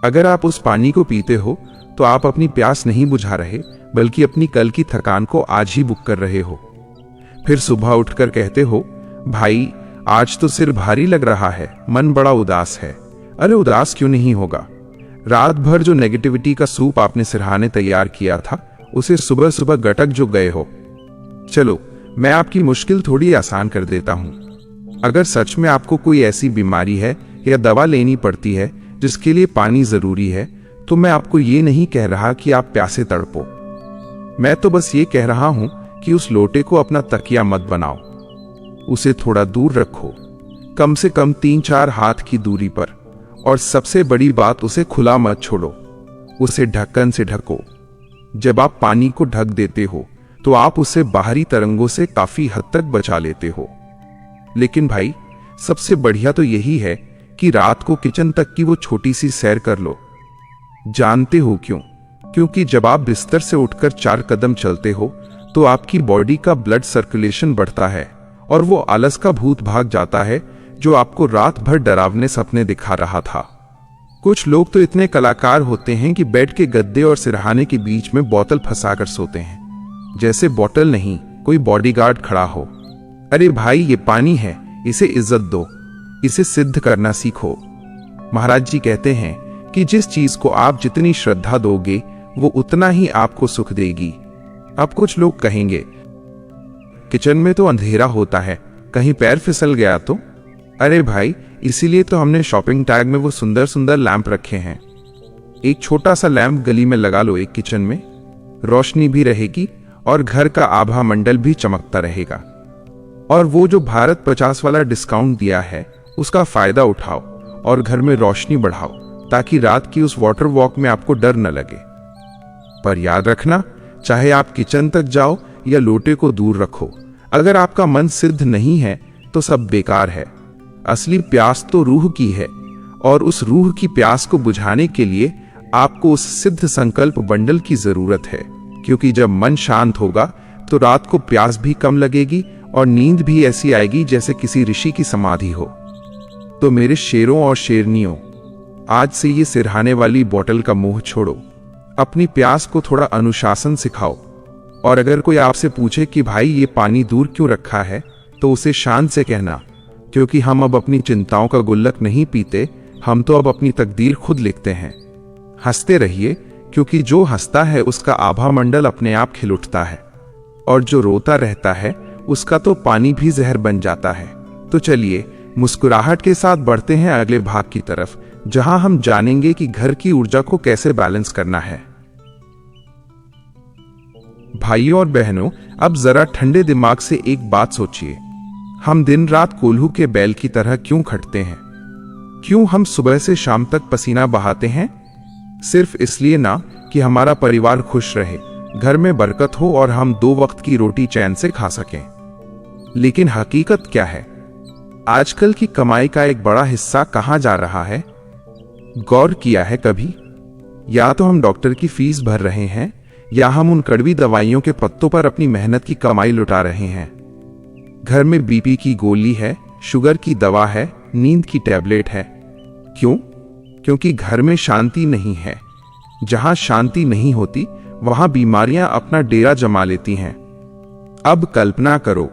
अगर आप उस पानी को पीते हो, तो आप अपनी प्यास नहीं बुझा रहे, बल्कि अपनी कल की थकान को आज ही बुक कर रहे हो। फिर सुबह उठकर कहते हो, भाई आज तो सिर भारी लग रहा है, मन बड़ा उदास है। अरे उदास क्यों नहीं होगा? रात भर जो नेगेटिविटी का सूप आपने सिरहाने तैयार किया था, उसे सुबह सुबह गटक जो गए हो। चलो, मैं आपकी मुश्किल थोड़ी आसान कर देता हूं। अगर सच में आपको कोई ऐसी बीमारी है या दवा लेनी पड़ती है जिसके लिए पानी जरूरी है, तो मैं आपको ये नहीं कह रहा कि आप प्यासे तड़पो। मैं तो बस ये कह रहा हूं कि उस लोटे को अपना तकिया मत बनाओ। उसे थोड़ा दूर रखो, कम से कम 3-4 हाथ की दूरी पर। और सबसे बड़ी बात, उसे खुला मत छोड़ो, उसे ढक्कन से ढको। जब आप पानी को ढक देते हो तो आप उसे बाहरी तरंगों से काफी हद तक बचा लेते हो। लेकिन भाई, सबसे बढ़िया तो यही है कि रात को किचन तक की वो छोटी सी सैर कर लो। जानते हो क्यों? क्योंकि जब आप बिस्तर से उठकर 4 कदम चलते हो तो आपकी बॉडी का ब्लड सर्कुलेशन बढ़ता है और वो आलस का भूत भाग जाता है जो आपको रात भर डरावने सपने दिखा रहा था। कुछ लोग तो इतने कलाकार होते हैं कि बेड के गद्दे और सिरहाने के बीच में बोतल फंसाकर सोते हैं, जैसे बोतल नहीं कोई बॉडीगार्ड खड़ा हो। अरे भाई, ये पानी है, इसे इज्जत दो, इसे सिद्ध करना सीखो। महाराज जी कहते हैं कि जिस चीज को आप जितनी श्रद्धा दोगे वो उतना ही आपको सुख देगी। अब कुछ लोग कहेंगे, किचन में तो अंधेरा होता है, कहीं पैर फिसल गया तो? अरे भाई, इसीलिए तो हमने शॉपिंग टैग में वो सुंदर सुंदर लैंप रखे हैं। एक छोटा सा लैंप गली में लगा लो, एक किचन में, रोशनी भी रहेगी और घर का आभा मंडल भी चमकता रहेगा। और वो जो भारत 50 वाला डिस्काउंट दिया है उसका फायदा उठाओ और घर में रोशनी बढ़ाओ, ताकि रात की उस वाटर वॉक में आपको डर न लगे। पर याद रखना, चाहे आप किचन तक जाओ या लोटे को दूर रखो, अगर आपका मन सिद्ध नहीं है तो सब बेकार है। असली प्यास तो रूह की है, और उस रूह की प्यास को बुझाने के लिए आपको उस सिद्ध संकल्प बंडल की जरूरत है। क्योंकि जब मन शांत होगा तो रात को प्यास भी कम लगेगी और नींद भी ऐसी आएगी जैसे किसी ऋषि की समाधि हो। तो मेरे शेरों और शेरनियों, आज से ये सिरहाने वाली बोतल का मोह छोड़ो, अपनी प्यास को थोड़ा अनुशासन सिखाओ। और अगर कोई आपसे पूछे कि भाई ये पानी दूर क्यों रखा है, तो उसे शान से कहना, क्योंकि हम अब अपनी चिंताओं का गुल्लक नहीं पीते, हम तो अब अपनी तकदीर खुद लिखते हैं। हंसते रहिए, क्योंकि जो हंसता है उसका आभा मंडल अपने आप खिल उठता है, और जो रोता रहता है उसका तो पानी भी जहर बन जाता है। तो चलिए मुस्कुराहट के साथ बढ़ते हैं अगले भाग की तरफ, जहां हम जानेंगे कि घर की ऊर्जा को कैसे बैलेंस करना है। भाइयों और बहनों, अब जरा ठंडे दिमाग से एक बात सोचिए, हम दिन रात कोल्हू के बैल की तरह क्यों खटते हैं? क्यों हम सुबह से शाम तक पसीना बहाते हैं? सिर्फ इसलिए ना कि हमारा परिवार खुश रहे, घर में बरकत हो और हम 2 वक्त की रोटी चैन से खा सकें। लेकिन हकीकत क्या है? आजकल की कमाई का एक बड़ा हिस्सा कहां जा रहा है? गौर किया है कभी? या तो हम डॉक्टर की फीस भर रहे हैं, या हम उन कड़वी दवाइयों के पत्तों पर अपनी मेहनत की कमाई लुटा रहे हैं। घर में बीपी की गोली है, शुगर की दवा है, नींद की टैबलेट है। क्यों? क्योंकि घर में शांति नहीं है। जहां शांति नहीं होती वहां बीमारियां अपना डेरा जमा लेती हैं। अब कल्पना करो,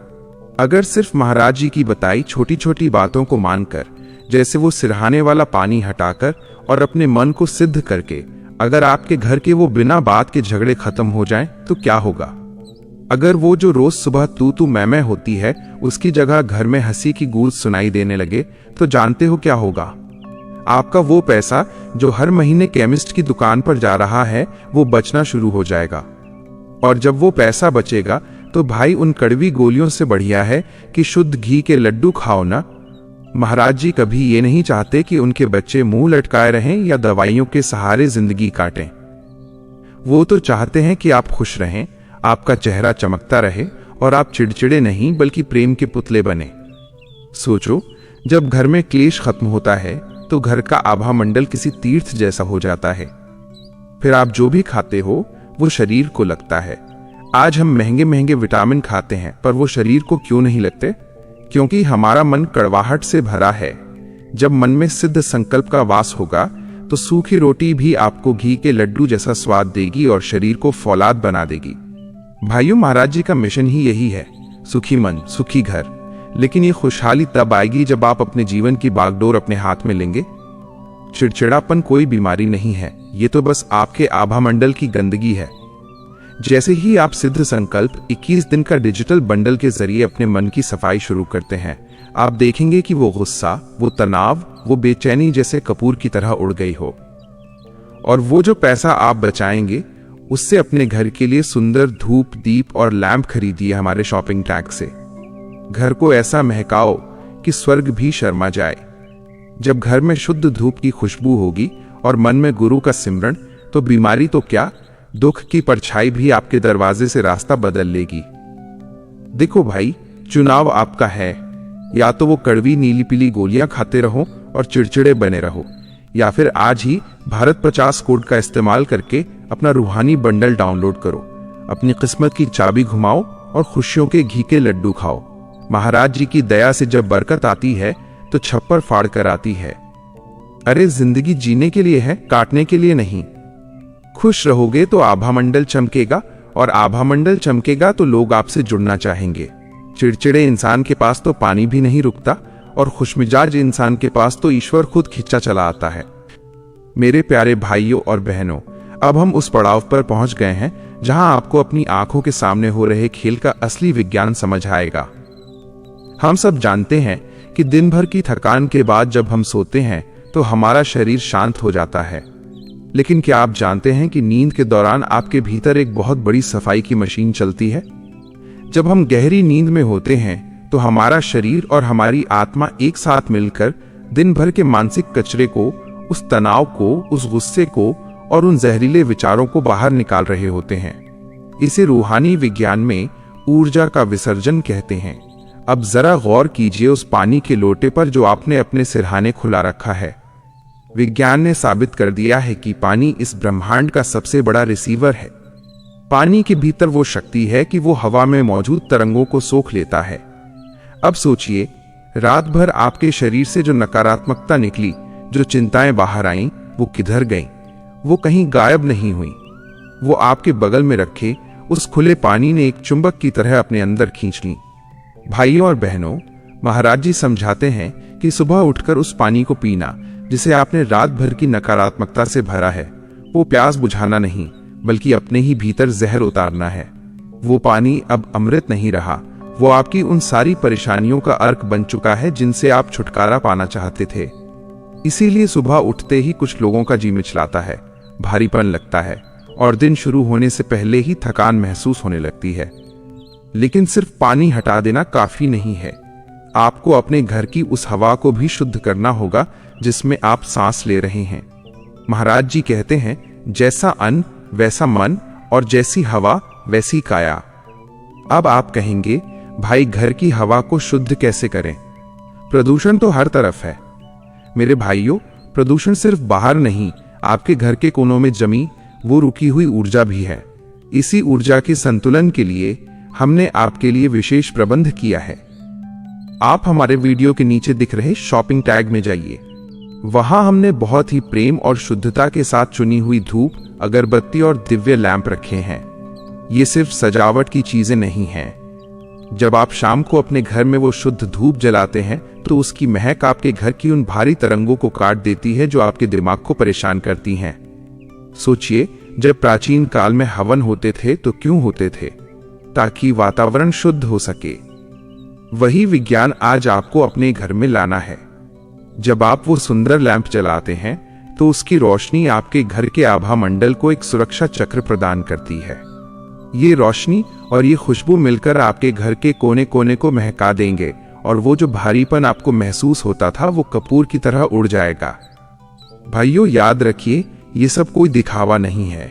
अगर सिर्फ महाराज जी की बताई छोटी छोटी बातों को मानकर, जैसे वो सिरहाने वाला पानी हटाकर और अपने मन को सिद्ध करके, अगर आपके घर के वो बिना बात के झगड़े खत्म हो जाएं, तो क्या होगा? अगर वो जो रोज सुबह तू मैं होती है उसकी जगह घर में हंसी की गूंज सुनाई देने लगे, तो जानते हो क्या होगा? आपका वो पैसा जो हर महीने केमिस्ट की दुकान पर जा रहा है वो बचना शुरू हो जाएगा। और जब वो पैसा बचेगा तो भाई उन कड़वी गोलियों से बढ़िया है कि शुद्ध घी के लड्डू खाओ ना। महाराज जी कभी ये नहीं चाहते कि उनके बच्चे मुंह लटकाए रहें या दवाइयों के सहारे जिंदगी काटें। वो तो चाहते हैं कि आप खुश रहें, आपका चेहरा चमकता रहे और आप चिड़चिड़े नहीं बल्कि प्रेम के पुतले बने। सोचो, जब घर में क्लेश खत्म होता है तो घर का आभा मंडल किसी तीर्थ जैसा हो जाता है। फिर आप जो भी खाते हो वो शरीर को लगता है। आज हम महंगे महंगे विटामिन खाते हैं, पर वो शरीर को क्यों नहीं लगते? क्योंकि हमारा मन कड़वाहट से भरा है। जब मन में सिद्ध संकल्प का वास होगा तो सूखी रोटी भी आपको घी के लड्डू जैसा स्वाद देगी और शरीर को फौलाद बना देगी। भाइयों, महाराज जी का मिशन ही यही है, सुखी मन सुखी घर। लेकिन ये खुशहाली तब आएगी जब आप अपने जीवन की बागडोर अपने हाथ में लेंगे। चिड़चिड़ापन कोई बीमारी नहीं है, ये तो बस आपके आभा मंडल की गंदगी है। जैसे ही आप सिद्ध संकल्प 21 दिन का डिजिटल बंडल के जरिए अपने मन की सफाई शुरू करते हैं, आप देखेंगे कि वो गुस्सा, वो तनाव, वो बेचैनी जैसे कपूर की तरह उड़ गई हो। और वो जो पैसा आप बचाएंगे उससे अपने घर के लिए सुंदर धूप, दीप और लैंप खरीदिए हमारे शॉपिंग टैग से। घर को ऐसा महकाओ कि स्वर्ग भी शर्मा जाए। जब घर में शुद्ध धूप की खुशबू होगी और मन में गुरु का सिमरन, तो बीमारी तो क्या, दुख की परछाई भी आपके दरवाजे से रास्ता बदल लेगी। देखो भाई, चुनाव आपका है। या तो वो कड़वी नीली पीली गोलियां खाते रहो और चिड़चिड़े बने रहो, या फिर आज ही भारत 50 कोड का इस्तेमाल करके अपना रूहानी बंडल डाउनलोड करो, अपनी किस्मत की चाबी घुमाओ और खुशियों के घी के लड्डू खाओ। महाराज जी की दया से जब बरकत आती है तो छप्पर फाड़ कर आती है। अरे जिंदगी जीने के लिए है, काटने के लिए नहीं। खुश रहोगे तो आभा मंडल चमकेगा, और आभा मंडल चमकेगा तो लोग आपसे जुड़ना चाहेंगे। चिड़चिड़े इंसान के पास तो पानी भी नहीं रुकता, और खुशमिजाज इंसान के पास तो ईश्वर खुद खिंचा चला आता है। मेरे प्यारे भाइयों और बहनों, अब हम उस पड़ाव पर पहुंच गए हैं जहां आपको अपनी आंखों के सामने हो रहे खेल का असली विज्ञान समझ आएगा। हम सब जानते हैं कि दिन भर की थकान के बाद जब हम सोते हैं तो हमारा शरीर शांत हो जाता है। लेकिन क्या आप जानते हैं कि नींद के दौरान आपके भीतर एक बहुत बड़ी सफाई की मशीन चलती है? जब हम गहरी नींद में होते हैं तो हमारा शरीर और हमारी आत्मा एक साथ मिलकर दिन भर के मानसिक कचरे को, उस तनाव को, उस गुस्से को और उन जहरीले विचारों को बाहर निकाल रहे होते हैं। इसे रूहानी विज्ञान में ऊर्जा का विसर्जन कहते हैं। अब जरा गौर कीजिए उस पानी के लोटे पर जो आपने अपने सिरहाने खुला रखा है। विज्ञान ने साबित कर दिया है कि पानी इस ब्रह्मांड का सबसे बड़ा रिसीवर है। पानी के भीतर वो शक्ति है कि वो हवा में मौजूद तरंगों को सोख लेता है। अब सोचिए, रात भर आपके शरीर से जो नकारात्मकता निकली, जो चिंताएं बाहर आईं, वो किधर गईं? वो कहीं गायब नहीं हुई। वो आपके बगल में रखे उस खुले पानी ने एक चुंबक की तरह अपने अंदर खींच ली। भाइयों और बहनों, महाराज जी समझाते हैं कि सुबह उठकर उस पानी को पीना जिसे आपने रात भर की नकारात्मकता से भरा है, वो प्यास बुझाना नहीं बल्कि अपने ही भीतर जहर उतारना है। वो पानी अब अमृत नहीं रहा, वो आपकी उन सारी परेशानियों का अर्क बन चुका है जिनसे आप छुटकारा पाना चाहते थे। इसीलिए सुबह उठते ही कुछ लोगों का जी मिचलाता है, भारीपन लगता है और दिन शुरू होने से पहले ही थकान महसूस होने लगती है। लेकिन सिर्फ पानी हटा देना काफी नहीं है, आपको अपने घर की उस हवा को भी शुद्ध करना होगा जिसमें आप सांस ले रहे हैं। महाराज जी कहते हैं, जैसा अन्न वैसा मन और जैसी हवा वैसी काया। अब आप कहेंगे, भाई घर की हवा को शुद्ध कैसे करें? प्रदूषण तो हर तरफ है। मेरे भाइयों, प्रदूषण सिर्फ बाहर नहीं, आपके घर के कोनों में जमी वो रुकी हुई ऊर्जा भी है। इसी ऊर्जा के संतुलन के लिए हमने आपके लिए विशेष प्रबंध किया है। आप हमारे वीडियो के नीचे दिख रहे शॉपिंग टैग में जाइए। वहां हमने बहुत ही प्रेम और शुद्धता के साथ चुनी हुई धूप, अगरबत्ती और दिव्य लैंप रखे हैं। ये सिर्फ सजावट की चीजें नहीं हैं। जब आप शाम को अपने घर में वो शुद्ध धूप जलाते हैं तो उसकी महक आपके घर की उन भारी तरंगों को काट देती है जो आपके दिमाग को परेशान करती हैं। सोचिए, जब प्राचीन काल में हवन होते थे तो क्यों होते थे? ताकि वातावरण शुद्ध हो सके। वही विज्ञान आज आपको अपने घर में लाना है। जब आप वो सुंदर लैंप जलाते हैं तो उसकी रोशनी आपके घर के आभा मंडल को एक सुरक्षा चक्र प्रदान करती है। ये रोशनी और ये खुशबू मिलकर आपके घर के कोने कोने को महका देंगे और वो जो भारीपन आपको महसूस होता था वो कपूर की तरह उड़ जाएगा। भाइयों, याद रखिए, ये सब कोई दिखावा नहीं है।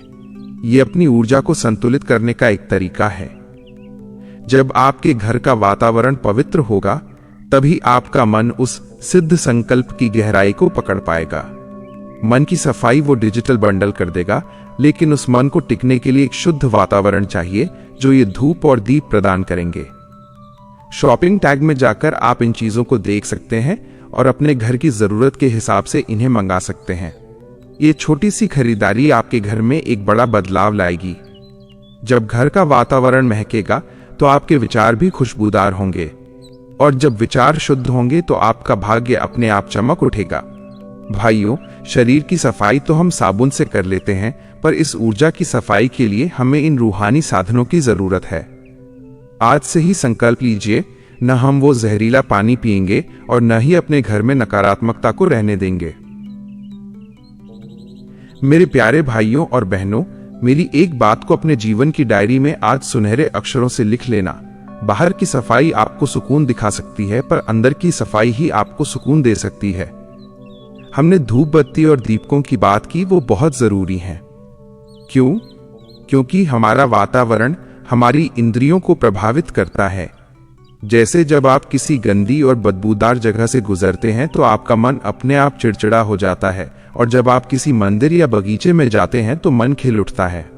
ये अपनी ऊर्जा को संतुलित करने का एक तरीका है। जब आपके घर का वातावरण पवित्र होगा तभी आपका मन उस सिद्ध संकल्प की गहराई को पकड़ पाएगा। मन की सफाई वो डिजिटल बंडल कर देगा, लेकिन उस मन को टिकने के लिए एक शुद्ध वातावरण चाहिए जो ये धूप और दीप प्रदान करेंगे। शॉपिंग टैग में जाकर आप इन चीजों को देख सकते हैं और अपने घर की जरूरत के हिसाब से इन्हें मंगा सकते हैं। ये छोटी सी खरीदारी आपके घर में एक बड़ा बदलाव लाएगी। जब घर का वातावरण महकेगा तो आपके विचार भी खुशबूदार होंगे, और जब विचार शुद्ध होंगे तो आपका भाग्य अपने आप चमक उठेगा। भाइयों, शरीर की सफाई तो हम साबुन से कर लेते हैं, पर इस ऊर्जा की सफाई के लिए हमें इन रूहानी साधनों की जरूरत है। आज से ही संकल्प लीजिए, न हम वो जहरीला पानी पिएंगे और न ही अपने घर में नकारात्मकता को रहने देंगे। मेरे प्यारे भाइयों और बहनों, मेरी एक बात को अपने जीवन की डायरी में आज सुनहरे अक्षरों से लिख लेना। बाहर की सफाई आपको सुकून दिखा सकती है, पर अंदर की सफाई ही आपको सुकून दे सकती है। हमने धूप बत्ती और दीपकों की बात की, वो बहुत जरूरी हैं। क्यों? क्योंकि हमारा वातावरण हमारी इंद्रियों को प्रभावित करता है। जैसे जब आप किसी गंदी और बदबूदार जगह से गुजरते हैं तो आपका मन अपने आप चिड़चिड़ा हो जाता है, और जब आप किसी मंदिर या बगीचे में जाते हैं तो मन खिल उठता है।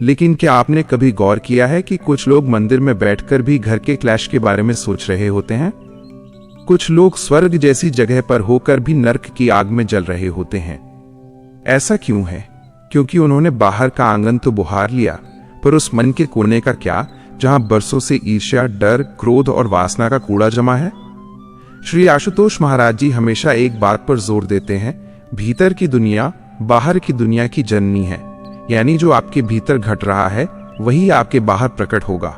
लेकिन क्या आपने कभी गौर किया है कि कुछ लोग मंदिर में बैठकर भी घर के क्लैश के बारे में सोच रहे होते हैं? कुछ लोग स्वर्ग जैसी जगह पर होकर भी नर्क की आग में जल रहे होते हैं। ऐसा क्यों है? क्योंकि उन्होंने बाहर का आंगन तो बुहार लिया, पर उस मन के कोने का क्या, जहां बरसों से ईर्ष्या, डर, क्रोध और वासना का कूड़ा जमा है। श्री आशुतोष महाराज जी हमेशा एक बात पर जोर देते हैं, भीतर की दुनिया बाहर की दुनिया की जननी है। यानी जो आपके भीतर घट रहा है वही आपके बाहर प्रकट होगा।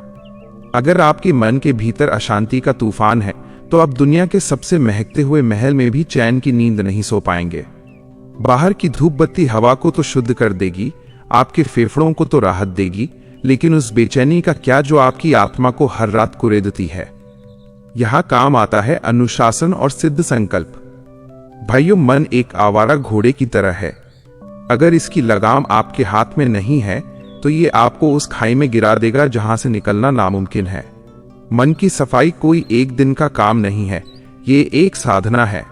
अगर आपके मन के भीतर अशांति का तूफान है तो आप दुनिया के सबसे महकते हुए महल में भी चैन की नींद नहीं सो पाएंगे। बाहर की धूप बत्ती हवा को तो शुद्ध कर देगी, आपके फेफड़ों को तो राहत देगी, लेकिन उस बेचैनी का क्या जो आपकी आत्मा को हर रात कुरेदती है। यहां काम आता है अनुशासन और सिद्ध संकल्प। भाइयों, मन एक आवारा घोड़े की तरह है। अगर इसकी लगाम आपके हाथ में नहीं है तो ये आपको उस खाई में गिरा देगा जहां से निकलना नामुमकिन है। मन की सफाई कोई एक दिन का काम नहीं है, ये एक साधना है।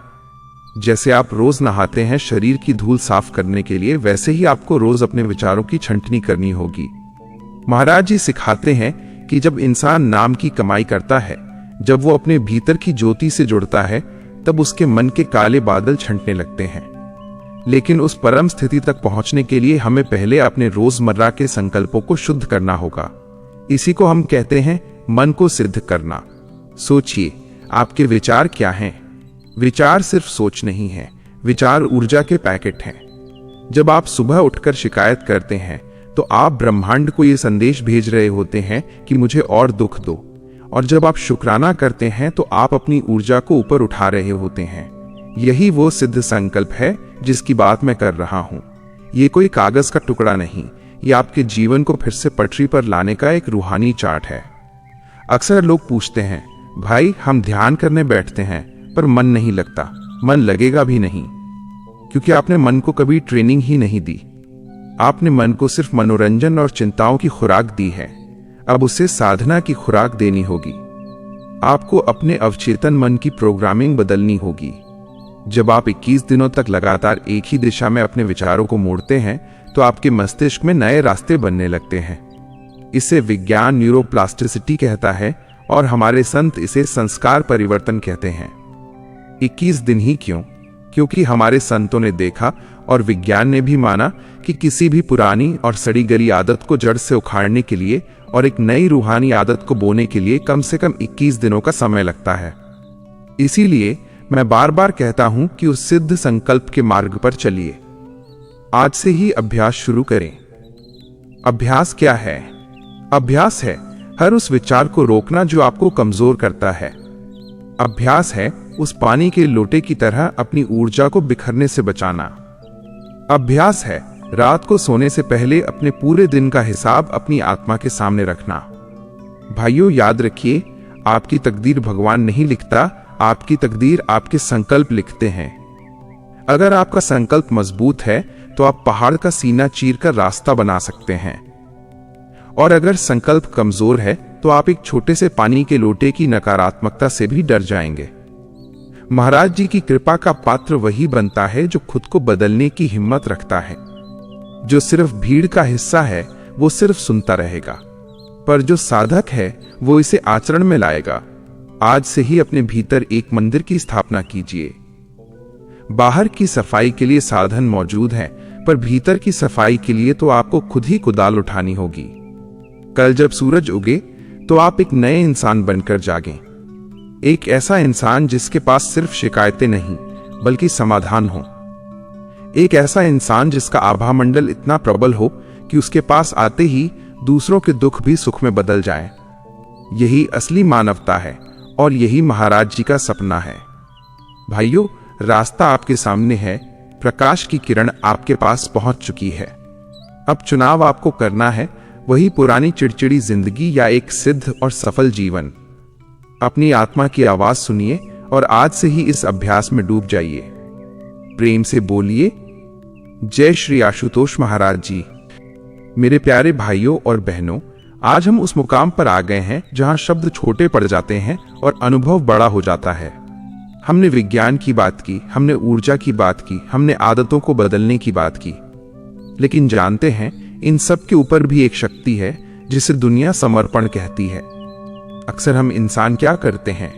जैसे आप रोज नहाते हैं शरीर की धूल साफ करने के लिए, वैसे ही आपको रोज अपने विचारों की छंटनी करनी होगी। महाराज जी सिखाते हैं कि जब इंसान नाम की कमाई करता है, जब वो अपने भीतर की ज्योति से जुड़ता है, तब उसके मन के काले बादल छंटने लगते हैं। लेकिन उस परम स्थिति तक पहुंचने के लिए हमें पहले अपने रोजमर्रा के संकल्पों को शुद्ध करना होगा। इसी को हम कहते हैं मन को सिद्ध करना। सोचिए, आपके विचार क्या हैं? विचार सिर्फ सोच नहीं है, विचार ऊर्जा के पैकेट हैं। जब आप सुबह उठकर शिकायत करते हैं तो आप ब्रह्मांड को यह संदेश भेज रहे होते हैं कि मुझे और दुख दो, और जब आप शुक्राना करते हैं तो आप अपनी ऊर्जा को ऊपर उठा रहे होते हैं। यही वो सिद्ध संकल्प है जिसकी बात मैं कर रहा हूं। ये कोई कागज का टुकड़ा नहीं, ये आपके जीवन को फिर से पटरी पर लाने का एक रूहानी चार्ट है। अक्सर लोग पूछते हैं, भाई हम ध्यान करने बैठते हैं पर मन नहीं लगता। मन लगेगा भी नहीं, क्योंकि आपने मन को कभी ट्रेनिंग ही नहीं दी। आपने मन को सिर्फ मनोरंजन और चिंताओं की खुराक दी है। अब उसे साधना की खुराक देनी होगी। आपको अपने अवचेतन मन की प्रोग्रामिंग बदलनी होगी। जब आप 21 दिनों तक लगातार एक ही दिशा में अपने विचारों को मोड़ते हैं तो आपके मस्तिष्क में नए रास्ते बनने लगते हैं। इसे विज्ञान न्यूरोप्लास्टिसिटी कहता है और हमारे संत इसे संस्कार परिवर्तन कहते हैं। 21 दिन ही क्यों? क्योंकि हमारे संतों ने देखा और विज्ञान ने भी माना कि किसी भी पुरानी और सड़ी गली आदत को जड़ से उखाड़ने के लिए और एक नई रूहानी आदत को बोने के लिए कम से कम 21 दिनों का समय लगता है। इसीलिए मैं बार बार कहता हूं कि उस सिद्ध संकल्प के मार्ग पर चलिए। आज से ही अभ्यास शुरू करें। अभ्यास क्या है? अभ्यास है हर उस विचार को रोकना जो आपको कमजोर करता है। अभ्यास है उस पानी के लोटे की तरह अपनी ऊर्जा को बिखरने से बचाना। अभ्यास है रात को सोने से पहले अपने पूरे दिन का हिसाब अपनी आत्मा के सामने रखना। भाइयों, याद रखिए, आपकी तकदीर भगवान नहीं लिखता, आपकी तकदीर आपके संकल्प लिखते हैं। अगर आपका संकल्प मजबूत है तो आप पहाड़ का सीना चीरकर रास्ता बना सकते हैं, और अगर संकल्प कमजोर है तो आप एक छोटे से पानी के लोटे की नकारात्मकता से भी डर जाएंगे। महाराज जी की कृपा का पात्र वही बनता है जो खुद को बदलने की हिम्मत रखता है। जो सिर्फ भीड़ का हिस्सा है वो सिर्फ सुनता रहेगा, पर जो साधक है वो इसे आचरण में लाएगा। आज से ही अपने भीतर एक मंदिर की स्थापना कीजिए। बाहर की सफाई के लिए साधन मौजूद हैं, पर भीतर की सफाई के लिए तो आपको खुद ही कुदाल उठानी होगी। कल जब सूरज उगे तो आप एक नए इंसान बनकर जागें। एक ऐसा इंसान जिसके पास सिर्फ शिकायतें नहीं बल्कि समाधान हो। एक ऐसा इंसान जिसका आभा मंडल इतना प्रबल हो कि उसके पास आते ही दूसरों के दुख भी सुख में बदल जाए। यही असली मानवता है और यही महाराज जी का सपना है। भाइयों, रास्ता आपके सामने है, प्रकाश की किरण आपके पास पहुंच चुकी है। अब चुनाव आपको करना है, वही पुरानी चिड़चिड़ी जिंदगी या एक सिद्ध और सफल जीवन? अपनी आत्मा की आवाज सुनिए और आज से ही इस अभ्यास में डूब जाइए। प्रेम से बोलिए, जय श्री आशुतोष महाराज जी। मेरे प्यारे भाइयों और बहनों, आज हम उस मुकाम पर आ गए हैं जहां शब्द छोटे पड़ जाते हैं और अनुभव बड़ा हो जाता है। हमने विज्ञान की बात की, हमने ऊर्जा की बात की, हमने आदतों को बदलने की बात की, लेकिन जानते हैं इन सब के ऊपर भी एक शक्ति है जिसे दुनिया समर्पण कहती है। अक्सर हम इंसान क्या करते हैं?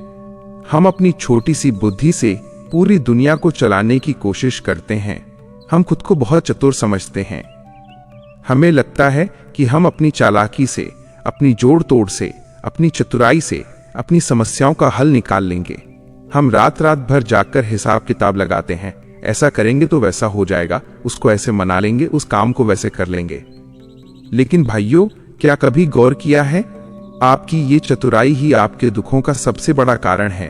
हम अपनी छोटी सी बुद्धि से पूरी दुनिया को चलाने की कोशिश करते हैं। हम खुद को बहुत चतुर समझते हैं। हमें लगता है कि हम अपनी चालाकी से, अपनी जोड़ तोड़ से, अपनी चतुराई से अपनी समस्याओं का हल निकाल लेंगे। हम रात रात भर जागकर हिसाब किताब लगाते हैं। ऐसा करेंगे तो वैसा हो जाएगा, उसको ऐसे मना लेंगे, उस काम को वैसे कर लेंगे। लेकिन भाइयों, क्या कभी गौर किया है? आपकी ये चतुराई ही आपके दुखों का सबसे बड़ा कारण है।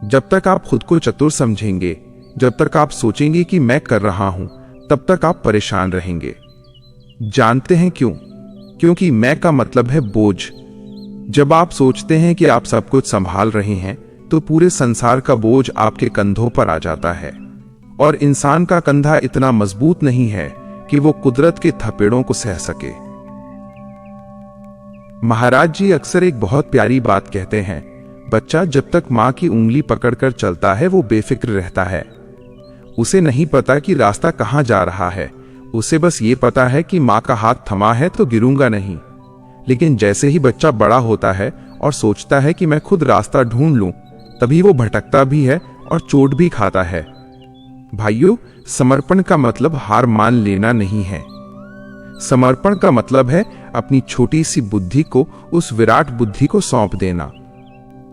जब तक आप खुद को चतुर समझेंगे, जब तक आप सोचेंगे कि मैं कर रहा हूं, तब तक आप परेशान रहेंगे। जानते हैं क्यों? क्योंकि मैं का मतलब है बोझ। जब आप सोचते हैं कि आप सब कुछ संभाल रहे हैं, तो पूरे संसार का बोझ आपके कंधों पर आ जाता है। और इंसान का कंधा इतना मजबूत नहीं है कि वो कुदरत के थपेड़ों को सह सके। महाराज जी अक्सर एक बहुत प्यारी बात कहते हैं, बच्चा जब तक मां की उंगली पकड़कर चलता है वो बेफिक्र रहता है। उसे नहीं पता कि रास्ता कहां जा रहा है, उसे बस ये पता है कि मां का हाथ थमा है तो गिरूंगा नहीं। लेकिन जैसे ही बच्चा बड़ा होता है और सोचता है कि मैं खुद रास्ता ढूंढ लूं, तभी वो भटकता भी है और चोट भी खाता है। भाइयों, समर्पण का मतलब हार मान लेना नहीं है। समर्पण का मतलब है अपनी छोटी सी बुद्धि को उस विराट बुद्धि को सौंप देना।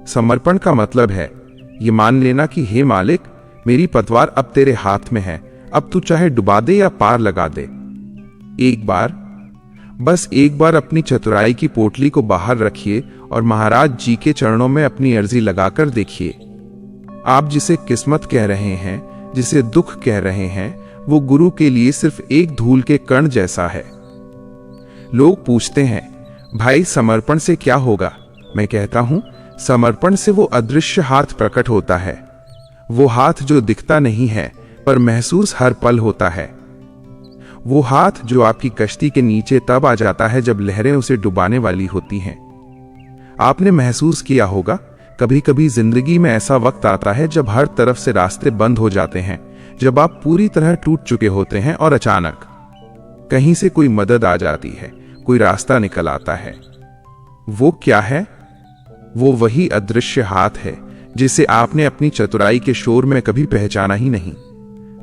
समर्पण का मतलब है ये मान लेना कि हे मालिक, मेरी पतवार अब तेरे हाथ में है, अब तू चाहे डुबा दे या पार लगा दे। एक बार, बस एक बार अपनी चतुराई की पोटली को बाहर रखिए और महाराज जी के चरणों में अपनी अर्जी लगाकर देखिए। आप जिसे किस्मत कह रहे हैं, जिसे दुख कह रहे हैं, वो गुरु के लिए सिर्फ एक धूल के कण जैसा है। लोग पूछते हैं, भाई समर्पण से क्या होगा? मैं कहता हूं, समर्पण से वो अदृश्य हाथ प्रकट होता है। वो हाथ जो दिखता नहीं है पर महसूस हर पल होता है। वो हाथ जो आपकी कश्ती के नीचे तब आ जाता है जब लहरें उसे डुबाने वाली होती हैं। आपने महसूस किया होगा, कभी कभी जिंदगी में ऐसा वक्त आता है जब हर तरफ से रास्ते बंद हो जाते हैं, जब आप पूरी तरह टूट चुके होते हैं और अचानक कहीं से कोई मदद आ जाती है, कोई रास्ता निकल आता है। वो क्या है? वो वही अदृश्य हाथ है जिसे आपने अपनी चतुराई के शोर में कभी पहचाना ही नहीं।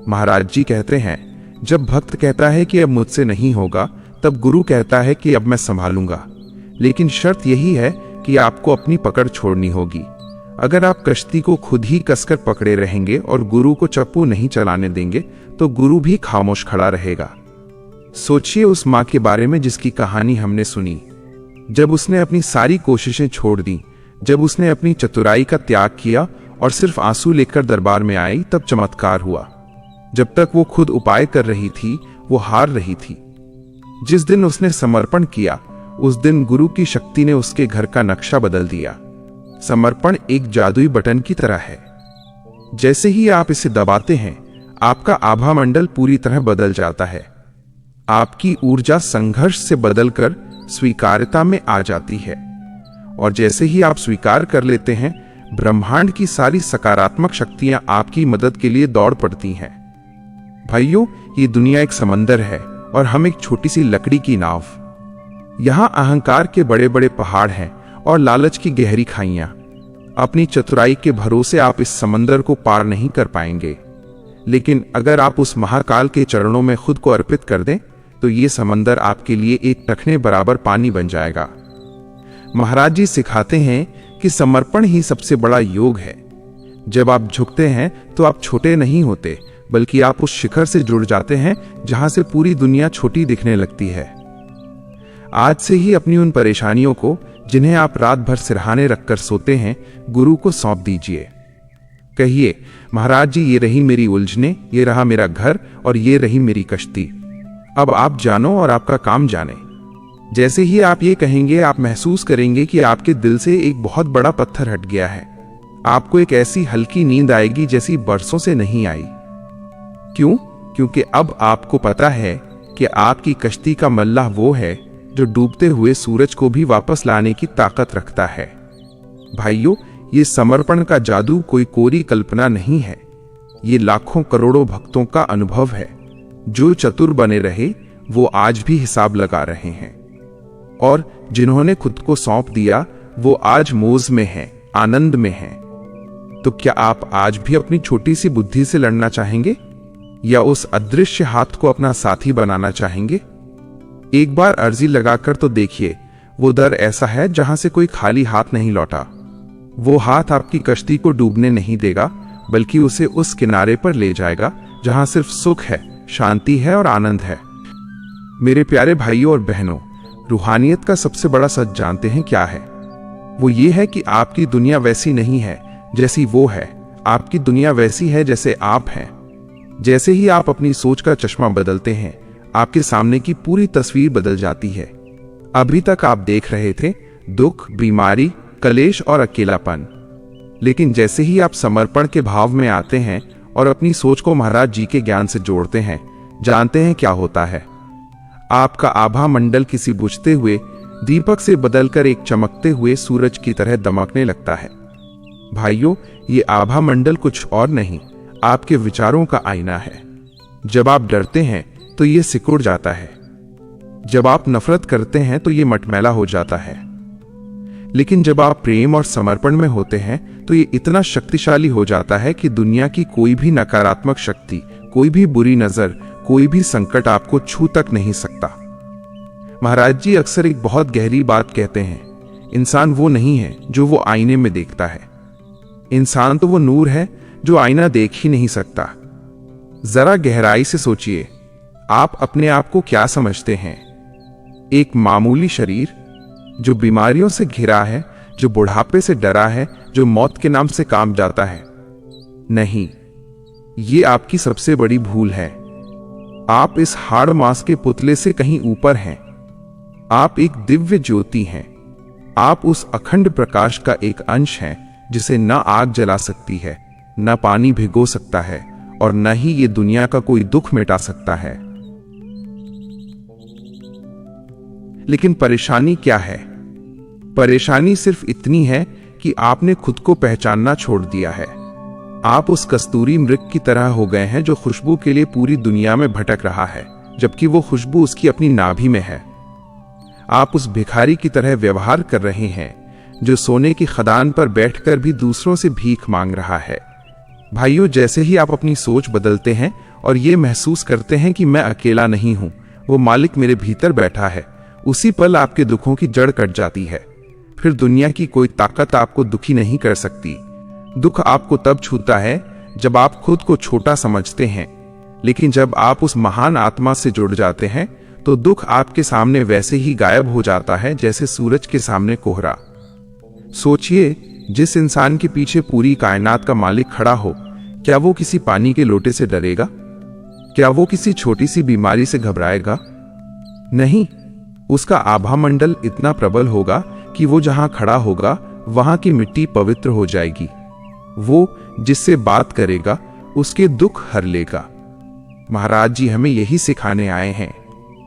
महाराज जी कहते हैं, जब भक्त कहता है कि अब मुझसे नहीं होगा, तब गुरु कहता है कि अब मैं संभालूंगा। लेकिन शर्त यही है कि आपको अपनी पकड़ छोड़नी होगी। अगर आप कश्ती को खुद ही कसकर पकड़े रहेंगे और गुरु को चप्पू नहीं चलाने देंगे, तो गुरु भी खामोश खड़ा रहेगा। सोचिए उस मां के बारे में जिसकी कहानी हमने सुनी। जब उसने अपनी सारी कोशिशें छोड़ दी, जब उसने अपनी चतुराई का त्याग किया और सिर्फ आंसू लेकर दरबार में आई, तब चमत्कार हुआ। जब तक वो खुद उपाय कर रही थी, वो हार रही थी। जिस दिन उसने समर्पण किया, उस दिन गुरु की शक्ति ने उसके घर का नक्शा बदल दिया। समर्पण एक जादुई बटन की तरह है। जैसे ही आप इसे दबाते हैं, आपका आभा मंडल पूरी तरह बदल जाता है। आपकी ऊर्जा संघर्ष से बदलकर स्वीकार्यता में आ जाती है। और जैसे ही आप स्वीकार कर लेते हैं, ब्रह्मांड की सारी सकारात्मक शक्तियां आपकी मदद के लिए दौड़ पड़ती हैं। भाइयों, ये दुनिया एक समंदर है और हम एक छोटी सी लकड़ी की नाव। यहां अहंकार के बड़े बड़े पहाड़ हैं और लालच की गहरी खाइयां। अपनी चतुराई के भरोसे आप इस समंदर को पार नहीं कर पाएंगे। लेकिन अगर आप उस महाकाल के चरणों में खुद को अर्पित कर दें, तो ये समंदर आपके लिए एक टखने बराबर पानी बन जाएगा। महाराज जी सिखाते हैं कि समर्पण ही सबसे बड़ा योग है। जब आप झुकते हैं तो आप छोटे नहीं होते, बल्कि आप उस शिखर से जुड़ जाते हैं जहां से पूरी दुनिया छोटी दिखने लगती है। आज से ही अपनी उन परेशानियों को, जिन्हें आप रात भर सिरहाने रखकर सोते हैं, गुरु को सौंप दीजिए। कहिए, महाराज जी ये रही मेरी उलझने, ये रहा मेरा घर और ये रही मेरी कश्ती। अब आप जानो और आपका काम जाने। जैसे ही आप ये कहेंगे, आप महसूस करेंगे कि आपके दिल से एक बहुत बड़ा पत्थर हट गया है। आपको एक ऐसी हल्की नींद आएगी जैसी बरसों से नहीं आई। क्यों? क्योंकि अब आपको पता है कि आपकी कश्ती का मल्लाह वो है जो डूबते हुए सूरज को भी वापस लाने की ताकत रखता है। भाइयों, ये समर्पण का जादू कोई कोरी कल्पना नहीं है। ये लाखों करोड़ों भक्तों का अनुभव है। जो चतुर बने रहे वो आज भी हिसाब लगा रहे हैं, और जिन्होंने खुद को सौंप दिया वो आज मौज में हैं, आनंद में हैं। तो क्या आप आज भी अपनी छोटी सी बुद्धि से लड़ना चाहेंगे, या उस अदृश्य हाथ को अपना साथी बनाना चाहेंगे? एक बार अर्जी लगाकर तो देखिए, वो दर ऐसा है जहां से कोई खाली हाथ नहीं लौटा। वो हाथ आपकी कश्ती को डूबने नहीं देगा, बल्कि उसे उस किनारे पर ले जाएगा जहां सिर्फ सुख है, शांति है और आनंद है। मेरे प्यारे भाइयों और बहनों, रूहानियत का सबसे बड़ा सच जानते हैं क्या है? वो ये है कि आपकी दुनिया वैसी नहीं है जैसी वो है। आपकी दुनिया वैसी है जैसे आप हैं। जैसे ही आप अपनी सोच का चश्मा बदलते हैं, आपके सामने की पूरी तस्वीर बदल जाती है। अभी तक आप देख रहे थे दुख, बीमारी, कलेश और अकेलापन, लेकिन जैसे ही आप समर्पण के भाव में आते हैं और अपनी सोच को महाराज जी के ज्ञान से जोड़ते हैं, जानते हैं क्या होता है? आपका आभा मंडल किसी बुझते हुए दीपक से बदलकर एक चमकते हुए सूरज की तरह दमकने लगता है। भाइयों, ये आभा मंडल कुछ और नहीं, आपके विचारों का आईना है। जब आप डरते हैं तो ये सिकुड़ जाता है। जब आप नफरत करते हैं तो ये मटमैला हो जाता है। लेकिन जब आप प्रेम और समर्पण में होते हैं तो ये इतना शक्तिशाली हो जाता है कि दुनिया की कोई भी नकारात्मक शक्ति, कोई भी बुरी नजर, कोई भी संकट आपको छू तक नहीं सकता। महाराज जी अक्सर एक बहुत गहरी बात कहते हैं, इंसान वो नहीं है जो वो आईने में देखता है। इंसान तो वो नूर है जो आईना देख ही नहीं सकता। जरा गहराई से सोचिए, आप अपने आप को क्या समझते हैं? एक मामूली शरीर जो बीमारियों से घिरा है, जो बुढ़ापे से डरा है, जो मौत के नाम से काम जाता है? नहीं, ये आपकी सबसे बड़ी भूल है। आप इस हाड़ मांस के पुतले से कहीं ऊपर हैं। आप एक दिव्य ज्योति हैं। आप उस अखंड प्रकाश का एक अंश हैं जिसे न आग जला सकती है, न पानी भिगो सकता है, और न ही ये दुनिया का कोई दुख मिटा सकता है। लेकिन परेशानी क्या है? परेशानी सिर्फ इतनी है कि आपने खुद को पहचानना छोड़ दिया है। आप उस कस्तूरी मृग की तरह हो गए हैं जो खुशबू के लिए पूरी दुनिया में भटक रहा है, जबकि वो खुशबू उसकी अपनी नाभि में है। आप उस भिखारी की तरह व्यवहार कर रहे हैं जो सोने की खदान पर बैठकर भी दूसरों से भीख मांग रहा है। भाइयों, जैसे ही आप अपनी सोच बदलते हैं और ये महसूस करते हैं कि मैं अकेला नहीं हूं, वो मालिक मेरे भीतर बैठा है, उसी पल आपके दुखों की जड़ कट जाती है। फिर दुनिया की कोई ताकत आपको दुखी नहीं कर सकती। दुख आपको तब छूता है जब आप खुद को छोटा समझते हैं, लेकिन जब आप उस महान आत्मा से जुड़ जाते हैं तो दुख आपके सामने वैसे ही गायब हो जाता है जैसे सूरज के सामने कोहरा। सोचिए, जिस इंसान के पीछे पूरी कायनात का मालिक खड़ा हो, क्या वो किसी पानी के लोटे से डरेगा? क्या वो किसी छोटी सी बीमारी से घबराएगा? नहीं, उसका आभा मंडल इतना प्रबल होगा कि वो जहां खड़ा होगा वहां की मिट्टी पवित्र हो जाएगी। वो जिससे बात करेगा उसके दुख हर लेगा। महाराज जी हमें यही सिखाने आए हैं।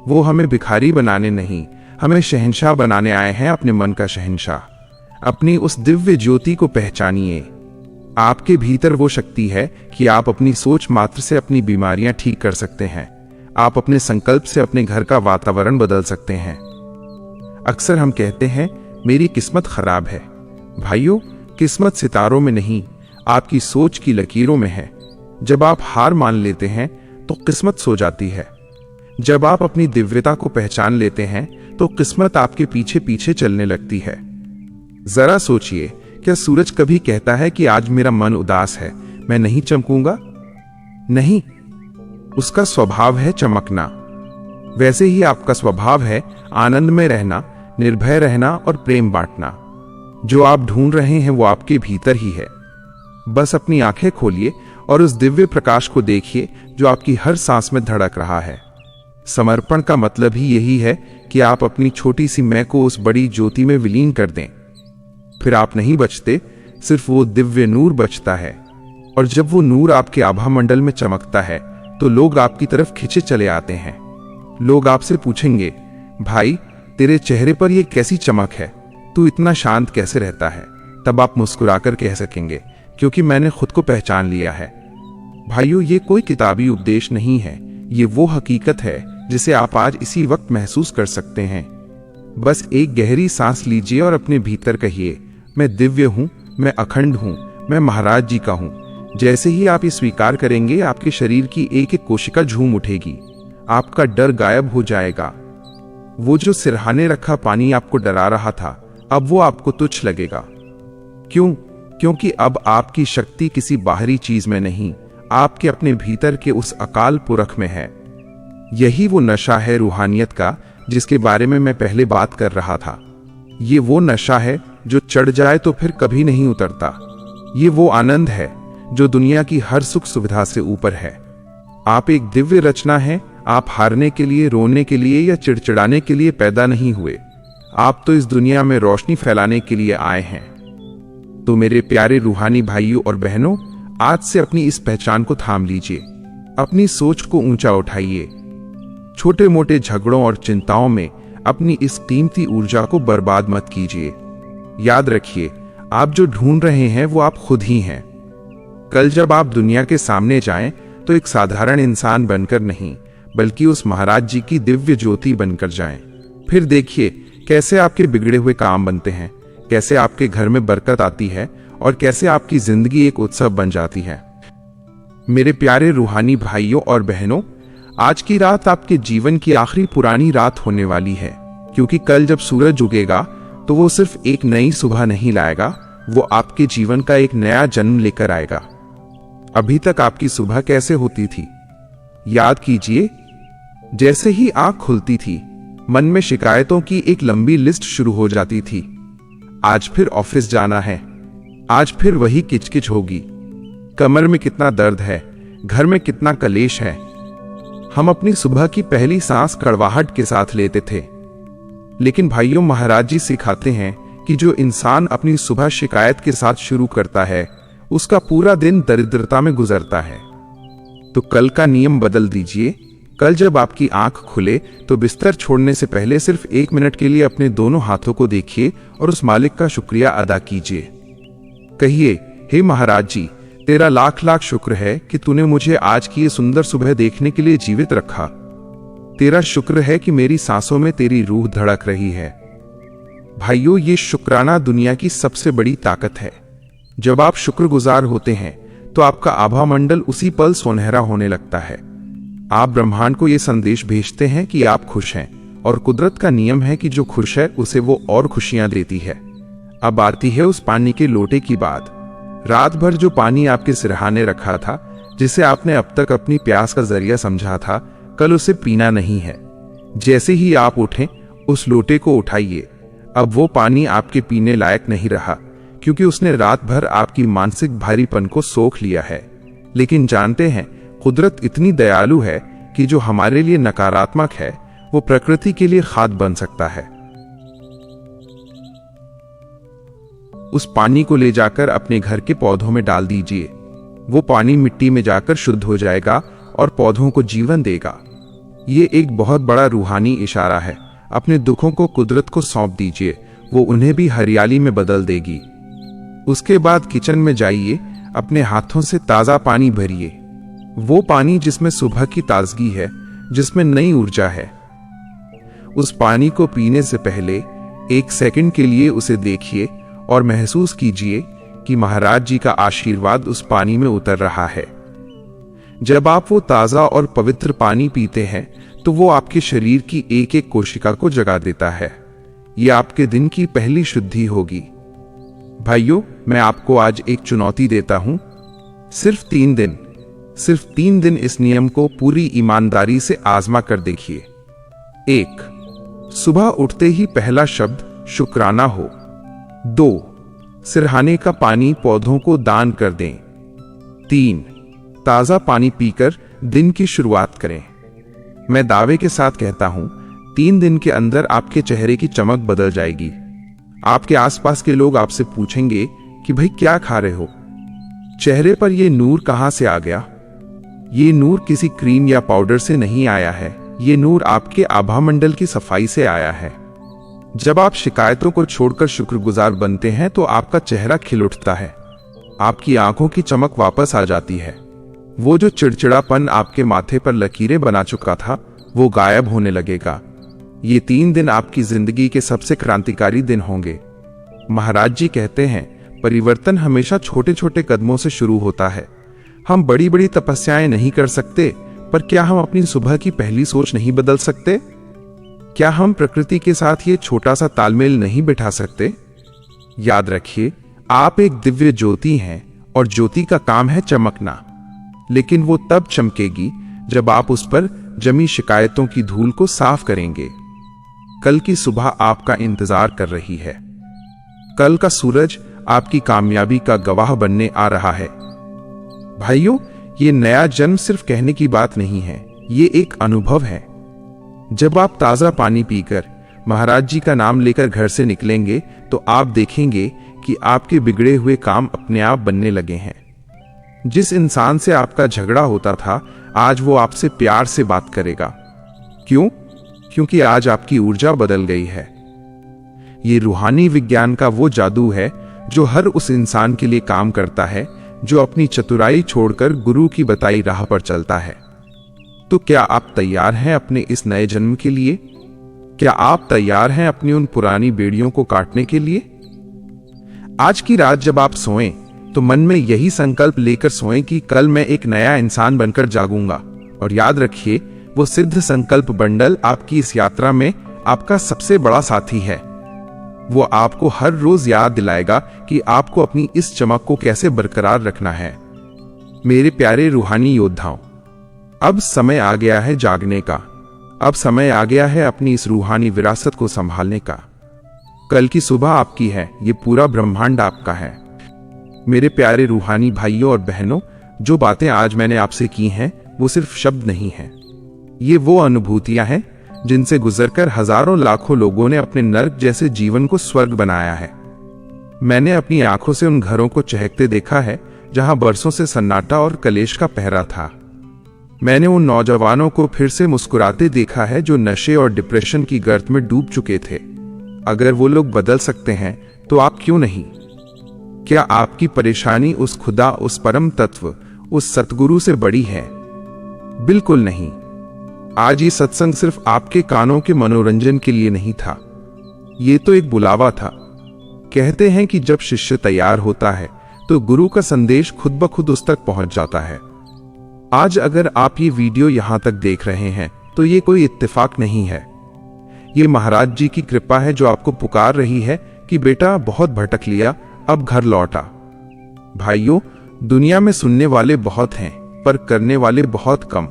वो हमें भिखारी बनाने नहीं, हमें शहंशाह बनाने आए हैं, अपने मन का शहंशाह। अपनी उस दिव्य ज्योति को पहचानिए। आपके भीतर वो शक्ति है कि आप अपनी सोच मात्र से अपनी बीमारियां ठीक कर सकते हैं। आप अपने संकल्प से अपने घर का वातावरण बदल सकते हैं। अक्सर हम कहते हैं मेरी किस्मत खराब है। भाइयों, किस्मत सितारों में नहीं, आपकी सोच की लकीरों में है। जब आप हार मान लेते हैं तो किस्मत सो जाती है। जब आप अपनी दिव्यता को पहचान लेते हैं तो किस्मत आपके पीछे पीछे चलने लगती है। जरा सोचिए, क्या सूरज कभी कहता है कि आज मेरा मन उदास है, मैं नहीं चमकूंगा? नहीं, उसका स्वभाव है चमकना। वैसे ही आपका स्वभाव है आनंद में रहना, निर्भय रहना और प्रेम बांटना। जो आप ढूंढ रहे हैं वो आपके भीतर ही है। बस अपनी आंखें खोलिए और उस दिव्य प्रकाश को देखिए जो आपकी हर सांस में धड़क रहा है। समर्पण का मतलब ही यही है कि आप अपनी छोटी सी मैं को उस बड़ी ज्योति में विलीन कर दें। फिर आप नहीं बचते, सिर्फ वो दिव्य नूर बचता है। और जब वो नूर आपके आभा मंडल में चमकता है तो लोग आपकी तरफ खिंचे चले आते हैं। लोग आपसे पूछेंगे, भाई तेरे चेहरे पर ये कैसी चमक है, तू इतना शांत कैसे रहता है? तब आप मुस्कुराकर कह सकेंगे, क्योंकि मैंने खुद को पहचान लिया है। भाइयों, ये कोई किताबी उपदेश नहीं है, ये वो हकीकत है जिसे आप आज इसी वक्त महसूस कर सकते हैं। बस एक गहरी सांस लीजिए और अपने भीतर कहिए, मैं दिव्य हूं, मैं अखंड हूं, मैं महाराज जी का हूं। जैसे ही आप ये स्वीकार करेंगे, आपके शरीर की एक एक कोशिका झूम उठेगी, आपका डर गायब हो जाएगा। वो जो सिरहाने रखा पानी आपको डरा रहा था, अब वो आपको तुच्छ लगेगा। क्यों? क्योंकि अब आपकी शक्ति किसी बाहरी चीज में नहीं, आपके अपने भीतर के उस अकाल पुरख में है। यही वो नशा है रूहानियत का, जिसके बारे में मैं पहले बात कर रहा था। ये वो नशा है जो चढ़ जाए तो फिर कभी नहीं उतरता। ये वो आनंद है जो दुनिया की हर सुख सुविधा से ऊपर है। आप एक दिव्य रचना हैं। आप हारने के लिए, रोने के लिए या चिड़चिड़ाने के लिए पैदा नहीं हुए। आप तो इस दुनिया में रोशनी फैलाने के लिए आए हैं। तो मेरे प्यारे रूहानी भाइयों और बहनों, आज से अपनी इस पहचान को थाम लीजिए। अपनी सोच को ऊंचा उठाइए। छोटे मोटे झगड़ों और चिंताओं में अपनी इस कीमती ऊर्जा को बर्बाद मत कीजिए। याद रखिए, आप जो ढूंढ रहे हैं वो आप खुद ही हैं। कल जब आप दुनिया के सामने जाएं तो एक साधारण इंसान बनकर नहीं, बल्कि उस महाराज जी की दिव्य ज्योति बनकर जाएं। फिर देखिए कैसे आपके बिगड़े हुए काम बनते हैं, कैसे आपके घर में बरकत आती है और कैसे आपकी जिंदगी एक उत्सव बन जाती है। मेरे प्यारे रूहानी भाइयों और बहनों, आज की रात आपके जीवन की आखिरी पुरानी रात होने वाली है, क्योंकि कल जब सूरज उगेगा तो वो सिर्फ एक नई सुबह नहीं लाएगा, वो आपके जीवन का एक नया जन्म लेकर आएगा। अभी तक आपकी सुबह कैसे होती थी? याद कीजिए, जैसे ही आंख खुलती थी, मन में शिकायतों की एक लंबी लिस्ट शुरू हो जाती थी। आज फिर ऑफिस जाना है, आज फिर वही किचकिच होगी, कमर में कितना दर्द है, घर में कितना कलेश है। हम अपनी सुबह की पहली सांस कड़वाहट के साथ लेते थे। लेकिन भाइयों, महाराज जी सिखाते हैं कि जो इंसान अपनी सुबह शिकायत के साथ शुरू करता है, उसका पूरा दिन दरिद्रता में गुजरता है। तो कल का नियम बदल दीजिए। कल जब आपकी आंख खुले तो बिस्तर छोड़ने से पहले सिर्फ 1 मिनट के लिए अपने दोनों हाथों को देखिए और उस मालिक का शुक्रिया अदा कीजिए। कहिए, हे महाराज जी, तेरा लाख लाख शुक्र है कि तूने मुझे आज की ये सुंदर सुबह देखने के लिए जीवित रखा। तेरा शुक्र है कि मेरी सांसों में तेरी रूह धड़क रही है। भाइयों, ये शुक्राना दुनिया की सबसे बड़ी ताकत है। जब आप शुक्रगुजार होते हैं तो आपका आभा मंडल उसी पल सुनहरा होने लगता है। आप ब्रह्मांड को यह संदेश भेजते हैं कि आप खुश हैं, और कुदरत का नियम है कि जो खुश है उसे वो और खुशियां देती है। अब आती है उस पानी के लोटे की बात। रात भर जो पानी आपके सिरहाने रखा था, जिसे आपने अब तक अपनी प्यास का जरिया समझा था, कल उसे पीना नहीं है। जैसे ही आप उठें, उस लोटे को उठाइए। अब वो पानी आपके पीने लायक नहीं रहा, क्योंकि उसने रात भर आपकी मानसिक भारीपन को सोख लिया है। लेकिन जानते हैं, कुदरत इतनी दयालु है कि जो हमारे लिए नकारात्मक है, वो प्रकृति के लिए खाद बन सकता है। उस पानी को ले जाकर अपने घर के पौधों में डाल दीजिए। वो पानी मिट्टी में जाकर शुद्ध हो जाएगा और पौधों को जीवन देगा। ये एक बहुत बड़ा रूहानी इशारा है। अपने दुखों को कुदरत को सौंप दीजिए, वो उन्हें भी हरियाली में बदल देगी। उसके बाद किचन में जाइए, अपने हाथों से ताजा पानी भरिए। वो पानी जिसमें सुबह की ताजगी है, जिसमें नई ऊर्जा है। उस पानी को पीने से पहले 1 सेकंड के लिए उसे देखिए और महसूस कीजिए कि महाराज जी का आशीर्वाद उस पानी में उतर रहा है। जब आप वो ताजा और पवित्र पानी पीते हैं तो वो आपके शरीर की एक एक कोशिका को जगा देता है। ये आपके दिन की पहली शुद्धि होगी। भाइयों, मैं आपको आज एक चुनौती देता हूं। सिर्फ 3 दिन इस नियम को पूरी ईमानदारी से आजमा कर देखिए। 1. सुबह उठते ही पहला शब्द शुक्राना हो। 2. सिरहाने का पानी पौधों को दान कर दें। 3. ताजा पानी पीकर दिन की शुरुआत करें। मैं दावे के साथ कहता हूं 3 दिन के अंदर आपके चेहरे की चमक बदल जाएगी। आपके आसपास के लोग आपसे पूछेंगे कि भाई क्या खा रहे हो, चेहरे पर यह नूर कहां से आ गया। ये नूर किसी क्रीम या पाउडर से नहीं आया है, ये नूर आपके आभामंडल की सफाई से आया है। जब आप शिकायतों को छोड़कर शुक्रगुजार बनते हैं तो आपका चेहरा खिल उठता है, आपकी आंखों की चमक वापस आ जाती है। वो जो चिड़चिड़ापन आपके माथे पर लकीरें बना चुका था वो गायब होने लगेगा। ये 3 दिन आपकी जिंदगी के सबसे क्रांतिकारी दिन होंगे। महाराज जी कहते हैं परिवर्तन हमेशा छोटे छोटे कदमों से शुरू होता है। हम बड़ी बड़ी तपस्याएं नहीं कर सकते, पर क्या हम अपनी सुबह की पहली सोच नहीं बदल सकते? क्या हम प्रकृति के साथ ये छोटा सा तालमेल नहीं बिठा सकते? याद रखिए, आप एक दिव्य ज्योति हैं और ज्योति का काम है चमकना, लेकिन वो तब चमकेगी जब आप उस पर जमी शिकायतों की धूल को साफ करेंगे। कल की सुबह आपका इंतजार कर रही है। कल का सूरज आपकी कामयाबी का गवाह बनने आ रहा है। भाइयों, ये नया जन्म सिर्फ कहने की बात नहीं है, ये एक अनुभव है। जब आप ताजा पानी पीकर महाराज जी का नाम लेकर घर से निकलेंगे तो आप देखेंगे कि आपके बिगड़े हुए काम अपने आप बनने लगे हैं। जिस इंसान से आपका झगड़ा होता था आज वो आपसे प्यार से बात करेगा। क्यों? क्योंकि आज आपकी ऊर्जा बदल गई है। ये रूहानी विज्ञान का वो जादू है जो हर उस इंसान के लिए काम करता है जो अपनी चतुराई छोड़कर गुरु की बताई राह पर चलता है। तो क्या आप तैयार हैं अपने इस नए जन्म के लिए? क्या आप तैयार हैं अपनी उन पुरानी बेड़ियों को काटने के लिए? आज की रात जब आप सोएं तो मन में यही संकल्प लेकर सोएं कि कल मैं एक नया इंसान बनकर जागूंगा। और याद रखिए, वो सिद्ध संकल्प बंडल आपकी इस यात्रा में आपका सबसे बड़ा साथी है। वो आपको हर रोज याद दिलाएगा कि आपको अपनी इस चमक को कैसे बरकरार रखना है। मेरे प्यारे रूहानी योद्धाओं, अब समय आ गया है जागने का। अब समय आ गया है अपनी इस रूहानी विरासत को संभालने का। कल की सुबह आपकी है, ये पूरा ब्रह्मांड आपका है। मेरे प्यारे रूहानी भाइयों और बहनों, जो बातें आज मैंने आपसे की हैं वो सिर्फ शब्द नहीं हैं। ये वो अनुभूतियां हैं जिनसे गुजरकर हजारों लाखों लोगों ने अपने नर्क जैसे जीवन को स्वर्ग बनाया है। मैंने अपनी आंखों से उन घरों को चहकते देखा है जहां बरसों से सन्नाटा और कलेश का पहरा था। मैंने उन नौजवानों को फिर से मुस्कुराते देखा है जो नशे और डिप्रेशन की गर्त में डूब चुके थे। अगर वो लोग बदल सकते हैं तो आप क्यों नहीं? क्या आपकी परेशानी उस खुदा, उस परम तत्व, उस सतगुरु से बड़ी है? बिल्कुल नहीं। आज ये सत्संग सिर्फ आपके कानों के मनोरंजन के लिए नहीं था, ये तो एक बुलावा था। कहते हैं कि जब शिष्य तैयार होता है तो गुरु का संदेश खुद ब खुद उस तक पहुंच जाता है। आज अगर आप ये वीडियो यहां तक देख रहे हैं तो ये कोई इत्तेफाक नहीं है, ये महाराज जी की कृपा है जो आपको पुकार रही है कि बेटा बहुत भटक लिया, अब घर लौटा। भाइयों, दुनिया में सुनने वाले बहुत हैं पर करने वाले बहुत कम,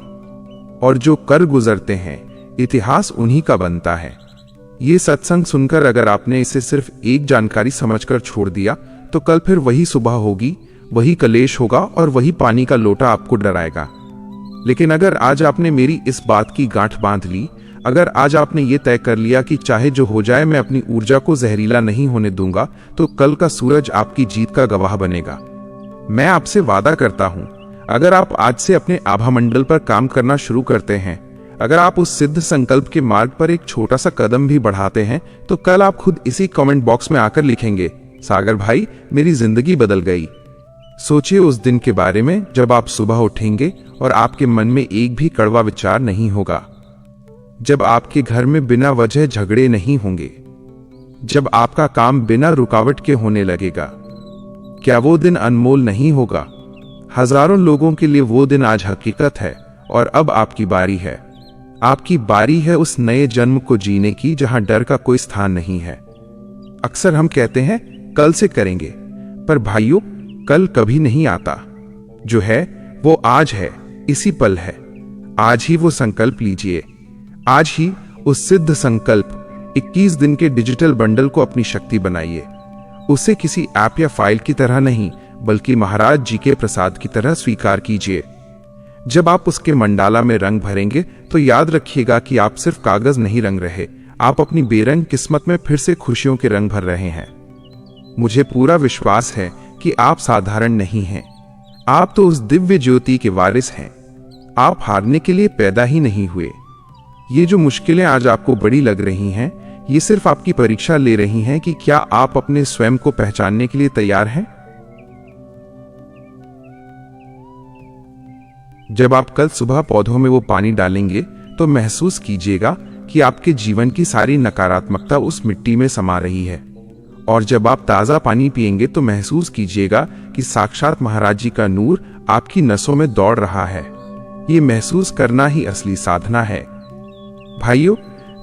और जो कर गुजरते हैं इतिहास उन्हीं का बनता है। ये सत्संग सुनकर अगर आपने इसे सिर्फ एक जानकारी समझकर छोड़ दिया तो कल फिर वही सुबह होगी, वही कलेश होगा और वही पानी का लोटा आपको डराएगा। लेकिन अगर आज आपने मेरी इस बात की गांठ बांध ली, अगर आज आपने ये तय कर लिया कि चाहे जो हो जाए मैं अपनी ऊर्जा को जहरीला नहीं होने दूंगा, तो कल का सूरज आपकी जीत का गवाह बनेगा। मैं आपसे वादा करता हूं, अगर आप आज से अपने आभामंडल पर काम करना शुरू करते हैं, अगर आप उस सिद्ध संकल्प के मार्ग पर एक छोटा सा कदम भी बढ़ाते हैं, तो कल आप खुद इसी कमेंट बॉक्स में आकर लिखेंगे, सागर भाई मेरी जिंदगी बदल गई। सोचिए उस दिन के बारे में जब आप सुबह उठेंगे और आपके मन में एक भी कड़वा विचार नहीं होगा, जब आपके घर में बिना वजह झगड़े नहीं होंगे, जब आपका काम बिना रुकावट के होने लगेगा। क्या वो दिन अनमोल नहीं होगा? हजारों लोगों के लिए वो दिन आज हकीकत है और अब आपकी बारी है। आपकी बारी है उस नए जन्म को जीने की जहां डर का कोई स्थान नहीं है। अक्सर हम कहते हैं कल से करेंगे, पर भाइयों कल कभी नहीं आता। जो है वो आज है, इसी पल है। आज ही वो संकल्प लीजिए, आज ही उस सिद्ध संकल्प 21 दिन के डिजिटल बंडल को अपनी शक्ति बनाइए। उसे किसी ऐप या फाइल की तरह नहीं, बल्कि महाराज जी के प्रसाद की तरह स्वीकार कीजिए। जब आप उसके मंडाला में रंग भरेंगे तो याद रखिएगा कि आप सिर्फ कागज नहीं रंग रहे, आप अपनी बेरंग किस्मत में फिर से खुशियों के रंग भर रहे हैं। मुझे पूरा विश्वास है कि आप साधारण नहीं हैं। आप तो उस दिव्य ज्योति के वारिस हैं। आप हारने के लिए पैदा ही नहीं हुए। ये जो मुश्किलें आज आपको बड़ी लग रही हैं, ये सिर्फ आपकी परीक्षा ले रही हैं कि क्या आप अपने स्वयं को पहचानने के लिए तैयार हैं। जब आप कल सुबह पौधों में वो पानी डालेंगे तो महसूस कीजिएगा कि आपके जीवन की सारी नकारात्मकता उस मिट्टी में समा रही है। और जब आप ताज़ा पानी पिएंगे तो महसूस कीजिएगा कि साक्षात महाराज जी का नूर आपकी नसों में दौड़ रहा है। ये महसूस करना ही असली साधना है। भाइयों,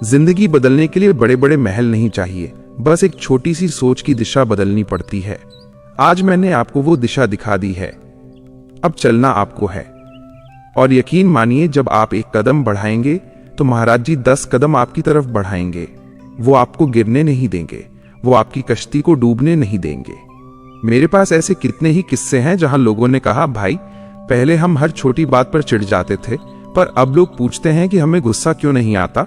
जिंदगी बदलने के लिए बड़े बड़े महल नहीं चाहिए, बस एक छोटी सी सोच की दिशा बदलनी पड़ती है। आज मैंने आपको वो दिशा दिखा दी है, अब चलना आपको है। और यकीन मानिए, जब आप एक कदम बढ़ाएंगे तो महाराज जी 10 कदम आपकी तरफ बढ़ाएंगे। वो आपको गिरने नहीं देंगे, वो आपकी कश्ती को डूबने नहीं देंगे। मेरे पास ऐसे कितने ही किस्से हैं जहां लोगों ने कहा, भाई पहले हम हर छोटी बात पर चिढ़ जाते थे, पर अब लोग पूछते हैं कि हमें गुस्सा क्यों नहीं आता।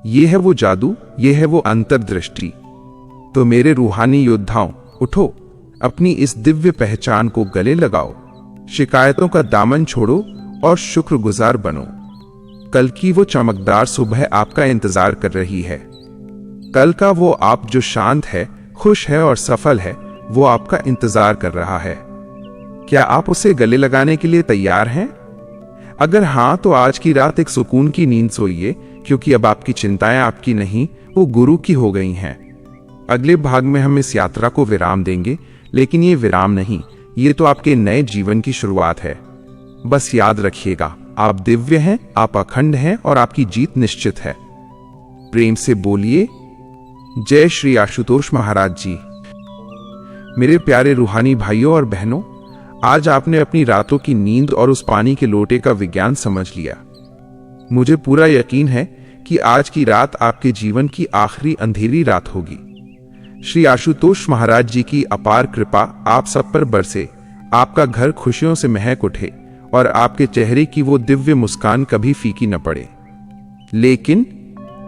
ये है वो जादू, ये है वो अंतर्दृष्टि। तो मेरे रूहानी योद्धाओं, उठो, अपनी इस दिव्य पहचान को गले लगाओ, शिकायतों का दामन छोड़ो और शुक्रगुजार बनो। कल की वो चमकदार सुबह आपका इंतजार कर रही है। कल का वो आप जो शांत है, खुश है और सफल है, वो आपका इंतजार कर रहा है। क्या आप उसे गले लगाने के लिए तैयार हैं? अगर हां, तो आज की रात एक सुकून की नींद सोइए, क्योंकि अब आपकी चिंताएं आपकी नहीं, वो गुरु की हो गई हैं। अगले भाग में हम इस यात्रा को विराम देंगे, लेकिन ये विराम नहीं, ये तो आपके नए जीवन की शुरुआत है। बस याद रखिएगा, आप दिव्य हैं, आप अखंड हैं और आपकी जीत निश्चित है। प्रेम से बोलिए, जय श्री आशुतोष महाराज जी। मेरे प्यारे रूहानी भाइयों और बहनों, आज आपने अपनी रातों की नींद और उस पानी के लोटे का विज्ञान समझ लिया। मुझे पूरा यकीन है कि आज की रात आपके जीवन की आखिरी अंधेरी रात होगी। श्री आशुतोष महाराज जी की अपार कृपा आप सब पर बरसे, आपका घर खुशियों से महक उठे और आपके चेहरे की वो दिव्य मुस्कान कभी फीकी न पड़े। लेकिन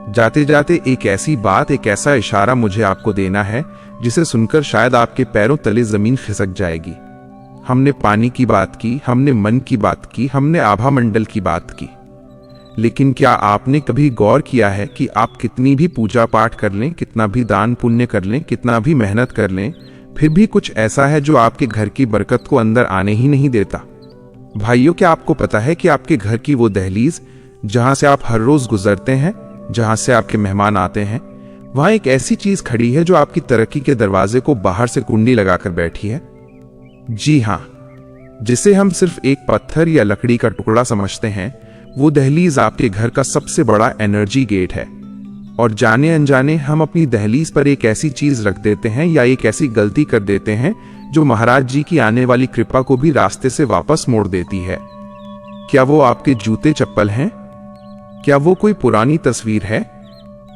जाते जाते एक ऐसी बात, एक ऐसा इशारा मुझे आपको देना है जिसे सुनकर शायद आपके पैरों तले जमीन खिसक जाएगी। हमने पानी की बात की, हमने मन की बात की, हमने आभा मंडल की बात की, लेकिन क्या आपने कभी गौर किया है कि आप कितनी भी पूजा पाठ कर लें, कितना भी दान पुण्य कर लें, कितना भी मेहनत कर लें, फिर भी कुछ ऐसा है जो आपके घर की बरकत को अंदर आने ही नहीं देता। भाइयों, क्या आपको पता है कि आपके घर की वो दहलीज जहां से आप हर रोज गुजरते हैं, जहां से आपके मेहमान आते हैं, वहां एक ऐसी चीज खड़ी है जो आपकी तरक्की के दरवाजे को बाहर से कुंडी लगाकर बैठी है। जी हां, जिसे हम सिर्फ एक पत्थर या लकड़ी का टुकड़ा समझते हैं, वो दहलीज आपके घर का सबसे बड़ा एनर्जी गेट है। और जाने अनजाने हम अपनी दहलीज पर एक ऐसी चीज रख देते हैं या एक ऐसी गलती कर देते हैं जो महाराज जी की आने वाली कृपा को भी रास्ते से वापस मोड़ देती है। क्या वो आपके जूते चप्पल हैं? क्या वो कोई पुरानी तस्वीर है?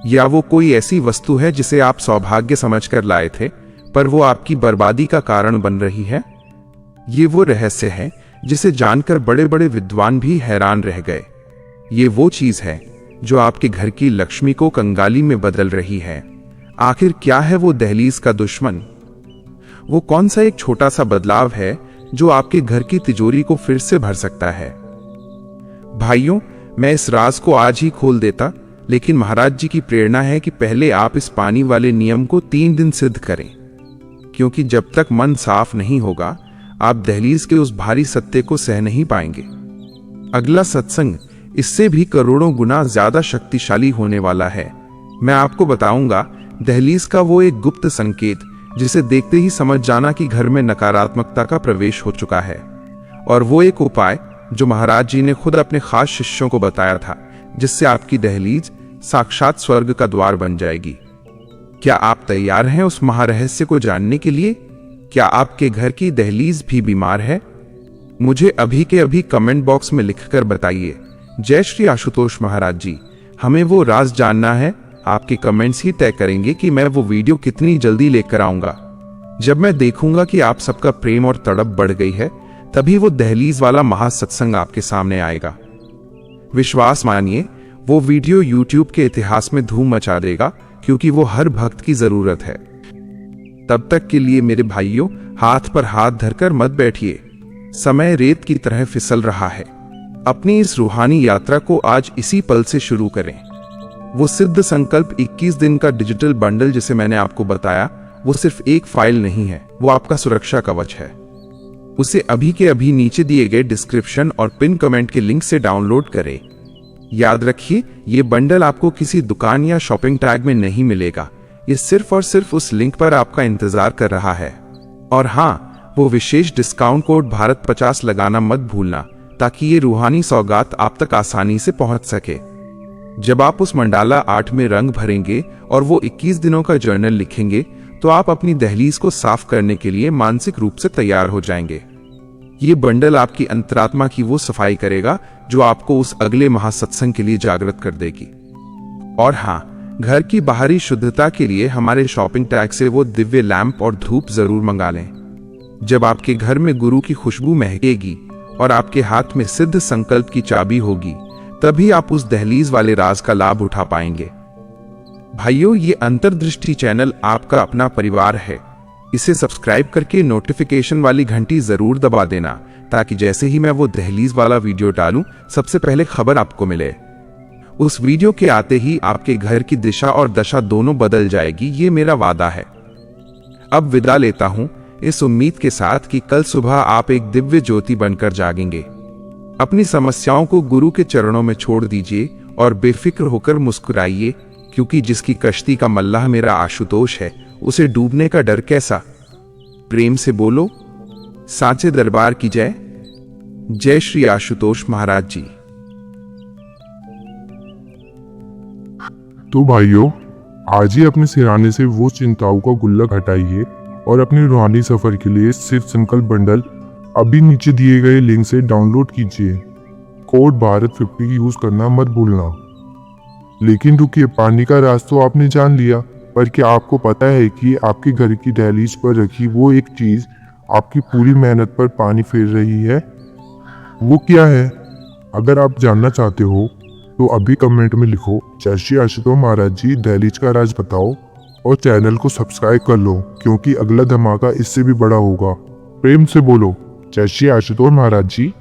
या वो कोई ऐसी वस्तु है जिसे आप सौभाग्य समझकर लाए थे, पर वो आपकी बर्बादी का कारण बन रही है? ये वो रहस्य है जिसे जानकर बड़े बड़े विद्वान भी हैरान रह गए। ये वो चीज है जो आपके घर की लक्ष्मी को कंगाली में बदल रही है। आखिर क्या है वो दहलीज का दुश्मन? वो कौन सा एक छोटा सा बदलाव है जो आपके घर की तिजोरी को फिर से भर सकता है? भाइयों, मैं इस राज को आज ही खोल देता, लेकिन महाराज जी की प्रेरणा है कि पहले आप इस पानी वाले नियम को 3 दिन सिद्ध करें, क्योंकि जब तक मन साफ नहीं होगा, आप दहलीज के उस भारी सत्य को सह नहीं पाएंगे। अगला सत्संग इससे भी करोड़ों गुना ज्यादा शक्तिशाली होने वाला है। मैं आपको बताऊंगा दहलीज का वो एक गुप्त संकेत जिसे देखते ही समझ जाना कि घर में नकारात्मकता का प्रवेश हो चुका है, और वो एक उपाय जो महाराज जी ने खुद अपने खास शिष्यों को बताया था, जिससे आपकी दहलीज साक्षात स्वर्ग का द्वार बन जाएगी। क्या आप तैयार हैं उस महारहस्य को जानने के लिए? क्या आपके घर की दहलीज भी बीमार है? मुझे अभी के अभी कमेंट बॉक्स में लिखकर बताइए। जय श्री आशुतोष महाराज जी। हमें वो राज जानना है। आपके कमेंट्स ही तय करेंगे कि मैं वो वीडियो कितनी जल्दी लेकर आऊंगा। जब मैं देखूंगा कि आप सबका प्रेम और तड़प बढ़ गई है, तभी वो दहलीज वाला महासत्संग आपके सामने आएगा। विश्वास मानिए, वो वीडियो YouTube के इतिहास में धूम मचा देगा, क्योंकि वो हर भक्त की जरूरत है। तब तक के लिए मेरे भाइयों, हाथ पर हाथ धरकर मत बैठिए। समय रेत की तरह फिसल रहा है। अपनी इस रूहानी यात्रा को आज इसी पल से शुरू करें। वो सिद्ध संकल्प 21 दिन का डिजिटल बंडल जिसे मैंने आपको बताया, वो सिर्फ एक फाइल नहीं है, वो आपका सुरक्षा कवच है। उसे अभी के अभी नीचे दिए गए डिस्क्रिप्शन और पिन कमेंट के लिंक से डाउनलोड करें। याद रखिए, ये बंडल आपको किसी दुकान या शॉपिंग टैग में नहीं मिलेगा। ये सिर्फ और सिर्फ उस लिंक पर आपका इंतजार कर रहा है। और हाँ, वो विशेष डिस्काउंट कोड भारत 50 लगाना मत भूलना, ताकि ये रूहानी सौगात आप तक आसानी से पहुंच सके। जब आप उस मंडाला आर्ट में रंग भरेंगे और वो 21 दिनों का जर्नल लिखेंगे, तो आप अपनी दहलीज को साफ करने के लिए मानसिक रूप से तैयार हो जाएंगे। ये बंडल आपकी अंतरात्मा की वो सफाई करेगा जो आपको उस अगले महासत्संग के लिए जागृत कर देगी। और हाँ, घर की बाहरी शुद्धता के लिए हमारे शॉपिंग टैग से वो दिव्य लैंप और धूप जरूर मंगा लें। जब आपके घर में गुरु की खुशबू महकेगी और आपके हाथ में सिद्ध संकल्प की चाबी होगी, तभी आप उस दहलीज वाले राज का लाभ उठा पाएंगे। भाइयों, ये अंतर्दृष्टि चैनल आपका अपना परिवार है। इसे सब्सक्राइब करके नोटिफिकेशन वाली घंटी जरूर दबा देना, ताकि जैसे ही मैं वो दहलीज वाला वीडियो डालूं, सबसे पहले खबर आपको मिले। उस वीडियो के आते ही आपके घर की दिशा और दशा दोनों बदल जाएगी, ये मेरा वादा है। अब विदा लेता हूं, इस उम्मीद के साथ कि कल सुबह आप एक दिव्य ज्योति बनकर जागेंगे। अपनी समस्याओं को गुरु के चरणों में छोड़ दीजिए और बेफिक्र होकर मुस्कुराइए, क्योंकि जिसकी कश्ती का मल्लाह मेरा आशुतोष है, उसे डूबने का डर कैसा। प्रेम से बोलो, सांचे दरबार की जय। जय श्री आशुतोष महाराज जी। तो भाइयों, आज ही अपने सिराने से वो चिंताओं का गुल्लक हटाइए और अपने रूहानी सफर के लिए सिर्फ संकल्प बंडल अभी नीचे दिए गए लिंक से डाउनलोड कीजिए। कोड भारत 50 यूज करना मत भूलना। लेकिन रुकिए, पानी का राज तो आपने जान लिया, पर क्या आपको पता है कि आपके घर की दहलीज पर रखी वो एक चीज आपकी पूरी मेहनत पर पानी फेर रही है? वो क्या है? अगर आप जानना चाहते हो तो अभी कमेंट में लिखो, जय श्री आशुतोष महाराज जी, दहलीज का राज बताओ, और चैनल को सब्सक्राइब कर लो, क्योंकि अगला धमाका इससे भी बड़ा होगा। प्रेम से बोलो, जय श्री आशुतोष महाराज जी।